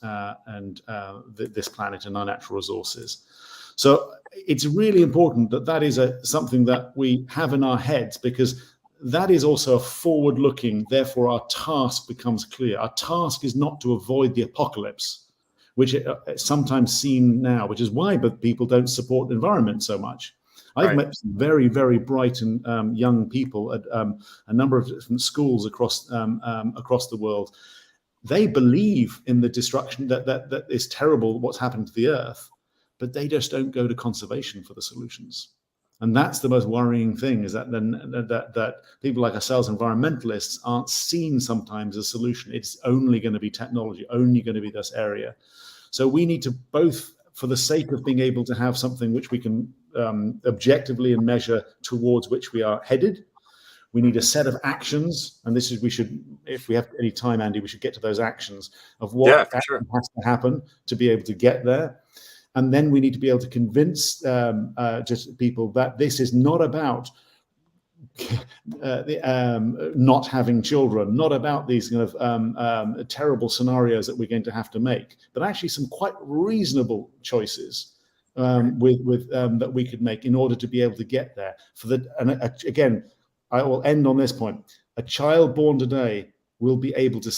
this planet and our natural resources. So it's really important that is something that we have in our heads, because that is also a forward-looking, therefore our task becomes clear. Our task is not to avoid the apocalypse, which is sometimes seen now, which is why people don't support the environment so much. I've met some very, very bright and young people at a number of different schools across the world. They believe in the destruction that is terrible, what's happened to the earth, but they just don't go to conservation for the solutions. And that's the most worrying thing, is that people like ourselves, environmentalists, aren't seen sometimes as a solution. It's only going to be technology, only going to be this area. So we need to both, for the sake of being able to have something which we can objectively and measure towards which we are headed, we need a set of actions. And this is, we should, if we have any time, Andy, we should get to those actions of what has to happen to be able to get there. And then we need to be able to convince just people that this is not about not having children, not about these kind of terrible scenarios that we're going to have to make, but actually some quite reasonable choices that we could make in order to be able to get there. Again, I will end on this point. A child born today will be able to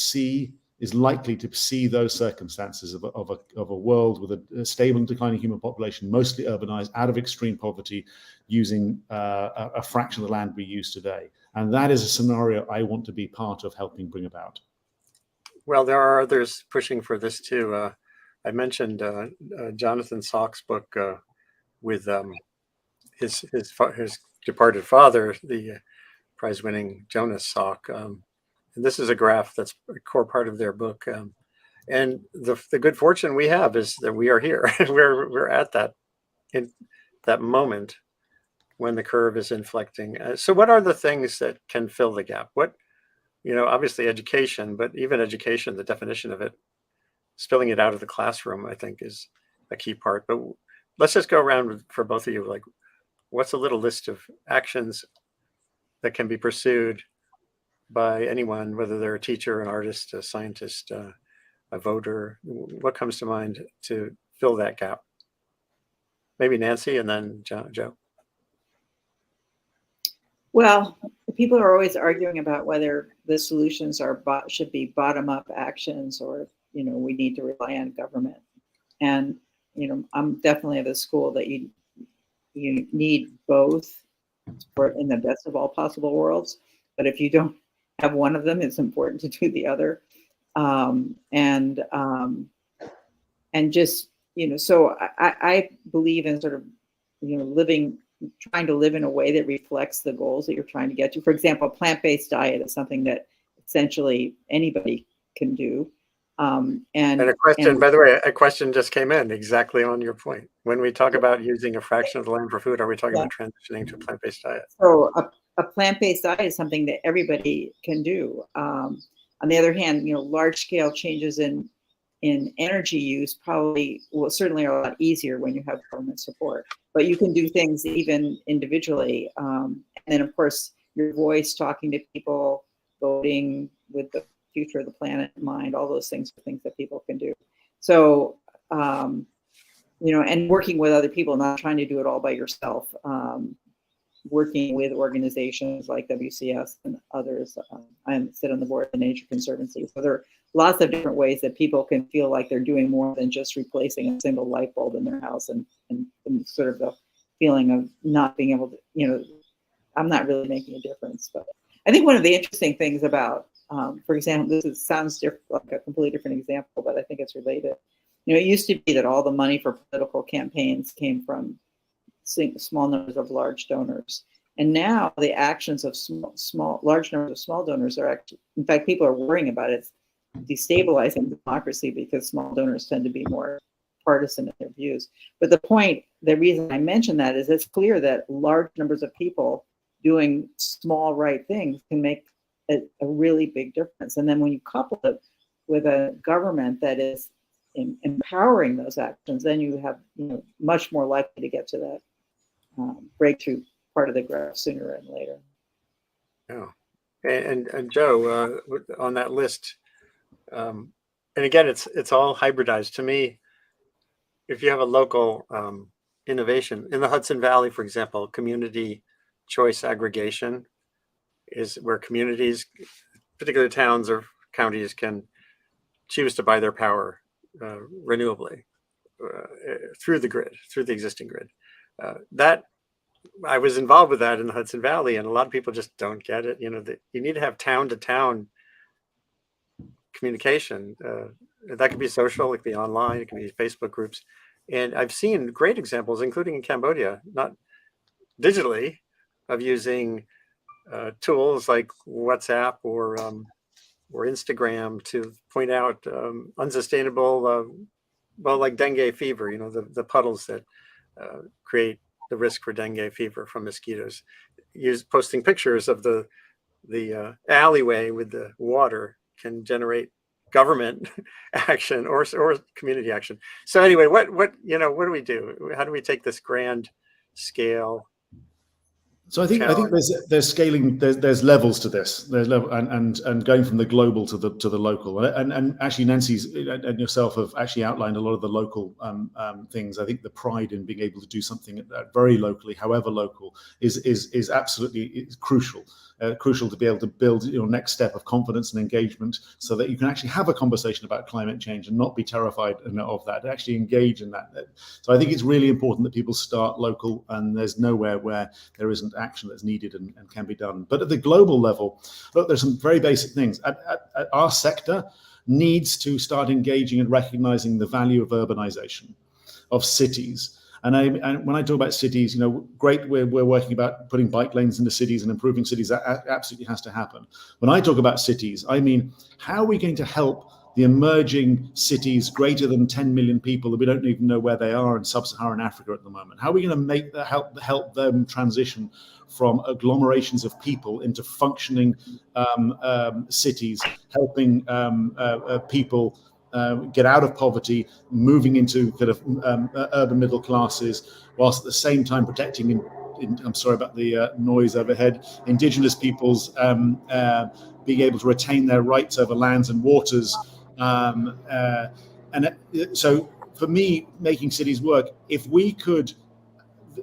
is likely to see those circumstances of a world with a stable and declining human population, mostly urbanized, out of extreme poverty, using a fraction of the land we use today. And that is a scenario I want to be part of helping bring about. Well, there are others pushing for this too. I mentioned Jonathan Salk's book with his departed father, the prize-winning Jonas Salk. And this is a graph that's a core part of their book. And the good fortune we have is that we are here. we're at that moment when the curve is inflecting. So what are the things that can fill the gap? Obviously education, but even education, the definition of it, spilling it out of the classroom, I think, is a key part. But let's just go around for both of you. Like, what's a little list of actions that can be pursued by anyone, whether they're a teacher, an artist, a scientist, a voter? What comes to mind to fill that gap? Maybe Nancy, and then Joe. Well, people are always arguing about whether the solutions should be bottom-up actions, or we need to rely on government. And I'm definitely of the school that you need both in the best of all possible worlds. But if you don't have one of them, it's important to do the other. And just so I believe in sort of trying to live in a way that reflects the goals that you're trying to get to. For example, a plant-based diet is something that essentially anybody can do. And a question, by the way, a question just came in exactly on your point. When we talk about using a fraction of the land for food, are we talking about transitioning to a plant-based diet? So a plant-based diet is something that everybody can do. On the other hand, large-scale changes in energy use certainly are a lot easier when you have government support. But you can do things even individually. And then, of course, your voice, talking to people, voting with the future of the planet in mind, all those things are things that people can do. So, and working with other people, not trying to do it all by yourself. Working with organizations like WCS and others. I sit on the board of the Nature Conservancy. So there are lots of different ways that people can feel like they're doing more than just replacing a single light bulb in their house, and sort of the feeling of not being able to, I'm not really making a difference. But I think one of the interesting things about, for example, sounds like a completely different example, but I think it's related. It used to be that all the money for political campaigns came from small numbers of large donors. And now the actions of large numbers of small donors are actually, in fact, people are worrying about it. It's destabilizing democracy because small donors tend to be more partisan in their views. But the reason I mention that is it's clear that large numbers of people doing small right things can make a really big difference. And then when you couple it with a government that is empowering those actions, then you have much more likely to get to that breakthrough part of the graph sooner and later. Yeah, and Joe, on that list, and again, it's all hybridized. To me, if you have a local innovation in the Hudson Valley, for example, community choice aggregation is where communities, particular towns or counties, can choose to buy their power renewably through the grid, through the existing grid. That I was involved with that in the Hudson Valley, and a lot of people just don't get it. You need to have town-to-town communication. That could be social, it could be online, it can be Facebook groups. And I've seen great examples, including in Cambodia, not digitally, of using tools like WhatsApp or Instagram to point out unsustainable, like dengue fever, the puddles that create the risk for dengue fever from mosquitoes. Posting pictures of the alleyway with the water can generate government action or community action. So anyway, what do we do? How do we take this grand scale? So I think there's scaling. There's levels to this. There's level and going from the global to the local. And actually, Nancy's and yourself have actually outlined a lot of the local things. I think the pride in being able to do something very locally, however local, is absolutely crucial. Crucial to be able to build your next step of confidence and engagement, so that you can actually have a conversation about climate change and not be terrified of that. Actually engage in that. So I think it's really important that people start local, and there's nowhere where there isn't action that's needed and can be done. But at the global level, look, there's some very basic things. Our sector needs to start engaging and recognizing the value of urbanization, of cities. And when I talk about cities, great, we're working about putting bike lanes into cities and improving cities. That absolutely has to happen. When I talk about cities, I mean, how are we going to help the emerging cities greater than 10 million people that we don't even know where they are in sub-Saharan Africa at the moment? How are we going to make that help them transition from agglomerations of people into functioning cities, helping people get out of poverty, moving into kind of urban middle classes, whilst at the same time protecting, I'm sorry about the noise overhead, indigenous peoples being able to retain their rights over lands and waters. So for me, making cities work, if we could,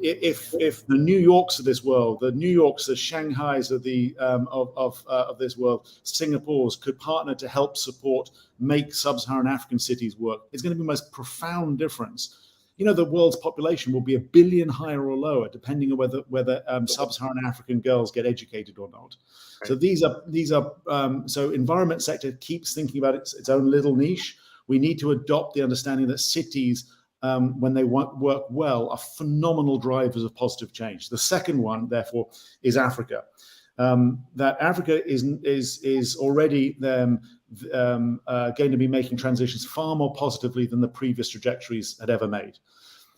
if the New Yorks of this world, the New Yorks, the Shanghais of this world, Singapore's could partner to help support, make sub-Saharan African cities work, it's going to be the most profound difference. The world's population will be 1 billion higher or lower, depending on whether sub-Saharan African girls get educated or not. Right. So these are so environment sector keeps thinking about its own little niche. We need to adopt the understanding that cities, when they work well, are phenomenal drivers of positive change. The second one, therefore, is Africa. That Africa is already going to be making transitions far more positively than the previous trajectories had ever made.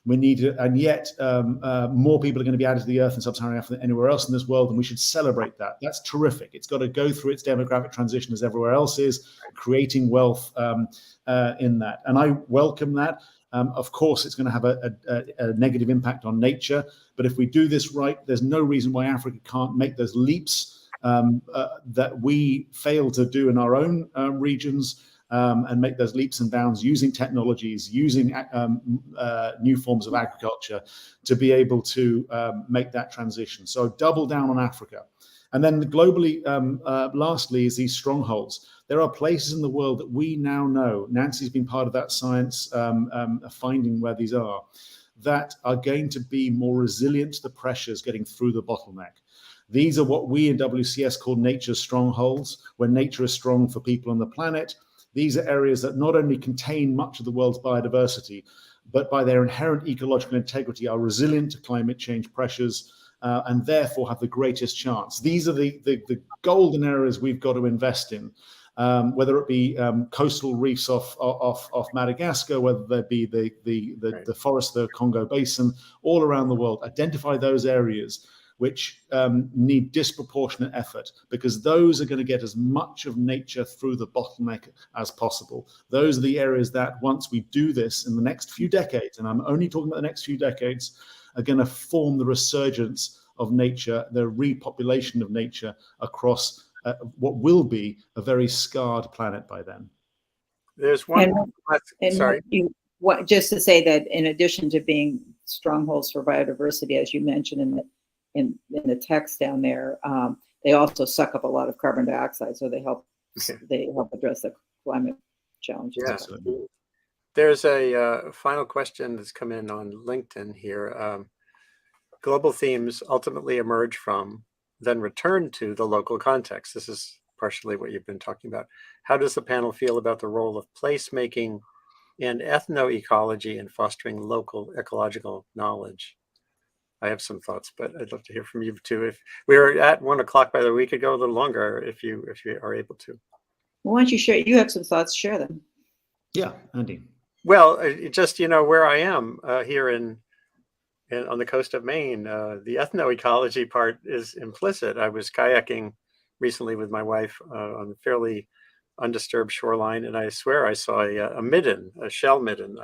We need to, and yet more people are going to be added to the earth in sub-Saharan Africa than anywhere else in this world, and we should celebrate that. That's terrific. It's got to go through its demographic transition as everywhere else is, creating wealth in that. And I welcome that. Of course, it's going to have a negative impact on nature, but if we do this right, there's no reason why Africa can't make those leaps that we fail to do in our own regions, and make those leaps and bounds using technologies, using new forms of agriculture to be able to make that transition. So double down on Africa. And then globally, lastly, is these strongholds. There are places in the world that we now know, Nancy's been part of that science, finding where these are, that are going to be more resilient to the pressures getting through the bottleneck. These are what we in WCS call nature's strongholds, where nature is strong for people on the planet. These are areas that not only contain much of the world's biodiversity, but by their inherent ecological integrity are resilient to climate change pressures, and therefore have the greatest chance. These are the golden areas we've got to invest in, whether it be coastal reefs off Madagascar, whether there be the forest, the Congo Basin, all around the world. Identify those areas which need disproportionate effort, because those are going to get as much of nature through the bottleneck as possible. Those are the areas that, once we do this in the next few decades, and I'm only talking about the next few decades, are going to form the resurgence of nature, the repopulation of nature across what will be a very scarred planet by then. There's one. And Sorry. Just to say that in addition to being strongholds for biodiversity, as you mentioned in the text down there, they also suck up a lot of carbon dioxide, so they help address the climate challenges. Yeah. There's a final question that's come in on LinkedIn here. Global themes ultimately emerge from, then return to the local context. This is partially what you've been talking about. How does the panel feel about the role of placemaking and ethnoecology in fostering local ecological knowledge? I have some thoughts, but I'd love to hear from you too. If we were at 1 o'clock, by the way, we could go a little longer if you are able to. Well, why don't you share? You have some thoughts, share them. Yeah, Andy. Well, just, where I am here on the coast of Maine, the ethnoecology part is implicit. I was kayaking recently with my wife on a fairly undisturbed shoreline, and I swear I saw a midden, a shell midden.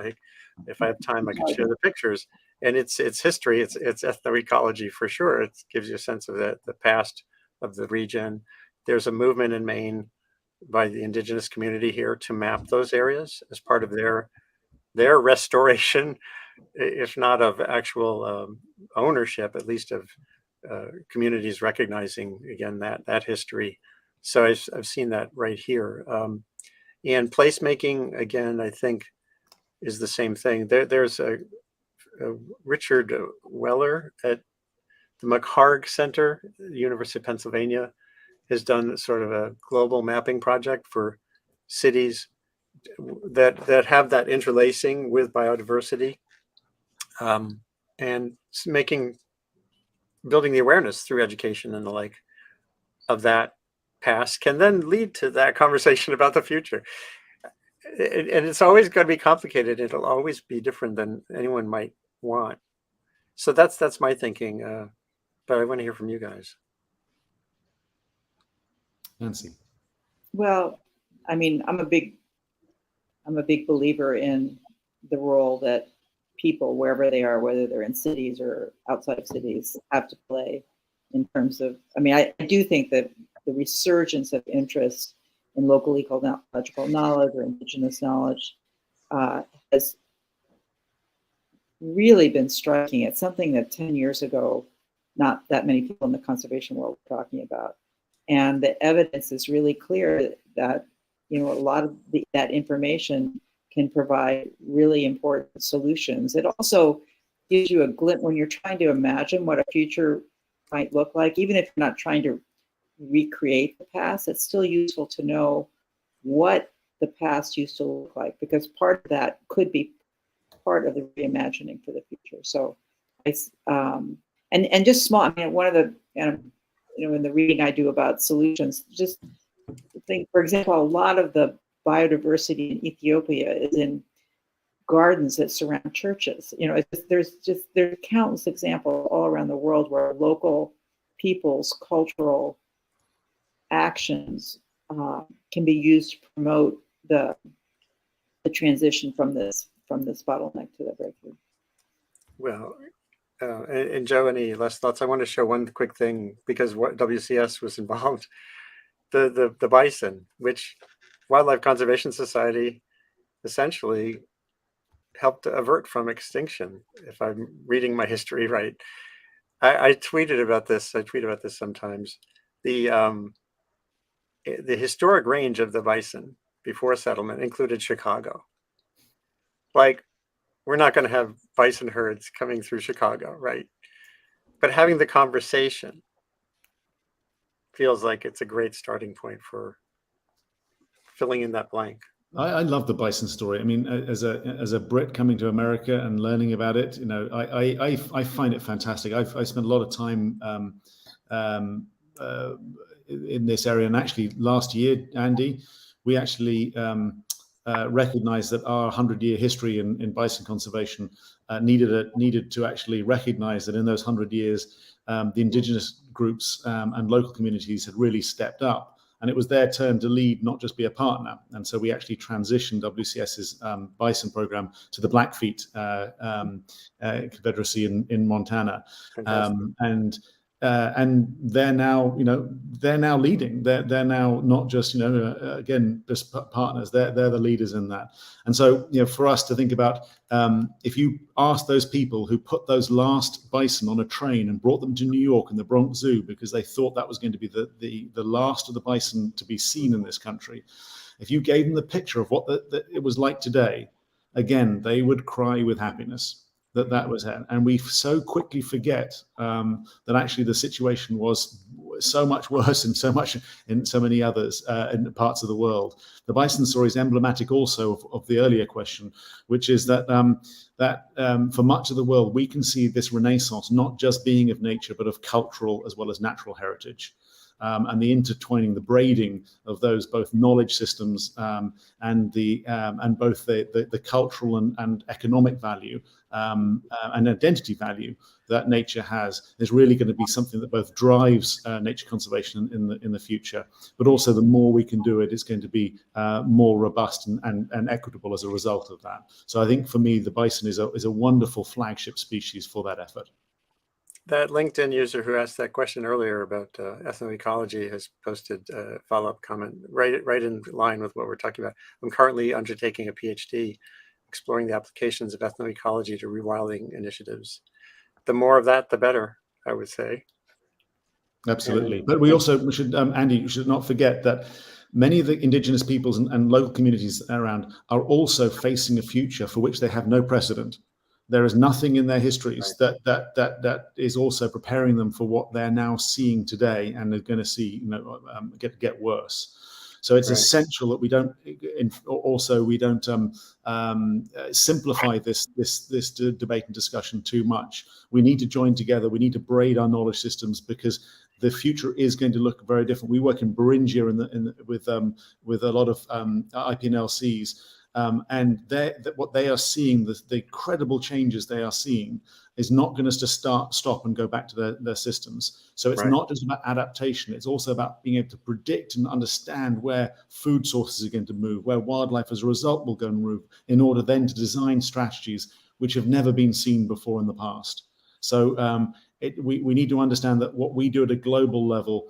If I have time, I can share the pictures. And it's history, it's ethnoecology for sure. It gives you a sense of the past of the region. There's a movement in Maine by the indigenous community here to map those areas as part of their restoration, if not of actual ownership, at least of communities recognizing, again, that history. So I've seen that right here. And placemaking, again, I think is the same thing. There's a Richard Weller at the McHarg Center, University of Pennsylvania, has done sort of a global mapping project for cities that have that interlacing with biodiversity, and building the awareness through education and the like of that past can then lead to that conversation about the future. And it's always going to be complicated. It'll always be different than anyone might want. So that's my thinking. But I want to hear from you guys. Nancy. Well, I mean, I'm a big believer in the role that people, wherever they are, whether they're in cities or outside of cities, have to play in terms of, I do think that the resurgence of interest in local ecological knowledge or indigenous knowledge has really been striking. It's something that 10 years ago, not that many people in the conservation world were talking about. And the evidence is really clear that, a lot of that information can provide really important solutions. It also gives you a glimpse when you're trying to imagine what a future might look like, even if you're not trying to recreate the past, it's still useful to know what the past used to look like, because part of that could be part of the reimagining for the future. So it's, and just small, one of the, in the reading I do about solutions, just think, for example, a lot of the biodiversity in Ethiopia is in gardens that surround churches. There's countless examples all around the world where local people's cultural actions can be used to promote the transition from this bottleneck to the breakthrough. Well, and Joe, any last thoughts? I want to show one quick thing, because what WCS was involved, the bison, which Wildlife Conservation Society essentially helped avert from extinction, if I'm reading my history right. I tweeted about this. I tweet about this sometimes. The historic range of the bison before settlement included Chicago. Like, we're not going to have bison herds coming through Chicago, right? But having the conversation feels like it's a great starting point for filling in that blank. I love the bison story. As a Brit coming to America and learning about it, I find it fantastic. I spent a lot of time in this area, and actually last year, Andy, we actually recognized that our 100-year history in bison conservation needed to actually recognize that in those 100 years, the indigenous groups and local communities had really stepped up. And it was their turn to lead, not just be a partner. And so we actually transitioned WCS's bison program to the Blackfeet Confederacy in Montana. And they're now, they're now leading. They're now not just, again, just partners. They're the leaders in that. And so, for us to think about, if you ask those people who put those last bison on a train and brought them to New York and the Bronx Zoo because they thought that was going to be the last of the bison to be seen in this country, if you gave them the picture of what it was like today, again, they would cry with happiness. That was it. And we so quickly forget that actually the situation was so much worse in so many others in parts of the world. The bison story is emblematic also of the earlier question, which is that for much of the world, we can see this renaissance not just being of nature, but of cultural as well as natural heritage. And the intertwining, the braiding of those both knowledge systems and both the cultural and economic value and identity value that nature has is really going to be something that both drives nature conservation in the future, but also the more we can do it, it's going to be more robust and equitable as a result of that. So I think for me, the bison is a wonderful flagship species for that effort. That LinkedIn user who asked that question earlier about ethnoecology has posted a follow-up comment right in line with what we're talking about. I'm currently undertaking a PhD exploring the applications of ethnoecology to rewilding initiatives. The more of that, the better, I would say. Absolutely. But we also should, Andy, you should not forget that many of the indigenous peoples and local communities around are also facing a future for which they have no precedent. There is nothing in their histories that is also preparing them for what they're now seeing today, and they're going to see, get worse. So it's essential that we don't simplify this debate and discussion too much. We need to join together. We need to braid our knowledge systems because the future is going to look very different. We work in Beringia with a lot of IPNLCs. And what they are seeing, the incredible changes they are seeing, is not going to stop and go back to their systems. So it's not just about adaptation. It's also about being able to predict and understand where food sources are going to move, where wildlife as a result will go and move, in order then to design strategies which have never been seen before in the past. So we need to understand that what we do at a global level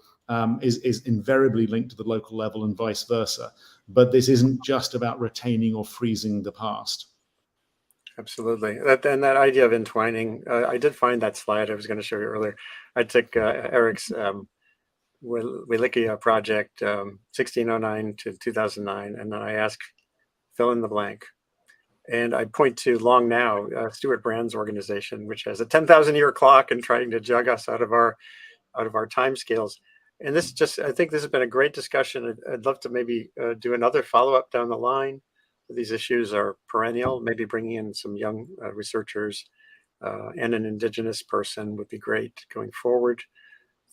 is invariably linked to the local level and vice versa. But this isn't just about retaining or freezing the past. Absolutely. And that idea of entwining, I did find that slide I was going to show you earlier. I took Eric's Wilikia project, 1609 to 2009, and then I asked, fill in the blank. And I point to Long Now, Stuart Brand's organization, which has a 10,000-year clock and trying to jug us out of our time scales. And I think this has been a great discussion. I'd love to maybe do another follow-up down the line. These issues are perennial. Maybe bringing in some young researchers and an indigenous person would be great going forward.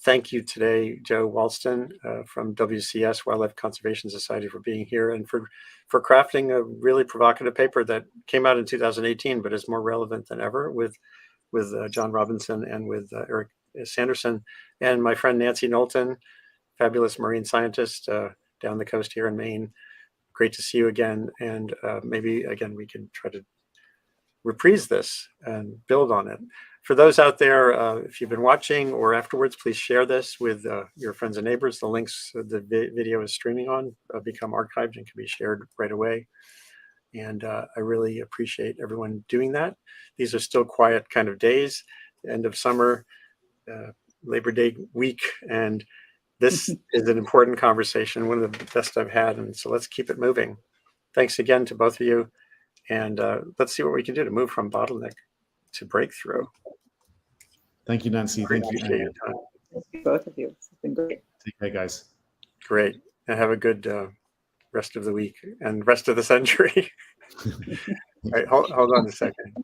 Thank you today, Joe Walston from WCS, Wildlife Conservation Society, for being here and for crafting a really provocative paper that came out in 2018, but is more relevant than ever with John Robinson and with Eric Sanderson, and my friend Nancy Knowlton, fabulous marine scientist down the coast here in Maine. Great to see you again. And maybe, again, we can try to reprise this and build on it. For those out there, if you've been watching or afterwards, please share this with your friends and neighbors. The links the video is streaming on become archived and can be shared right away. And I really appreciate everyone doing that. These are still quiet kind of days, end of summer, Labor Day week, and this is an important conversation, one of the best I've had, and so let's keep it moving. Thanks again to both of you, and let's see what we can do to move from bottleneck to breakthrough. Thank you, Nancy. Thank you, Andy. Thank you, both of you. It's been great. Take care, guys. Great, and have a good rest of the week and rest of the century. All right, hold on a second.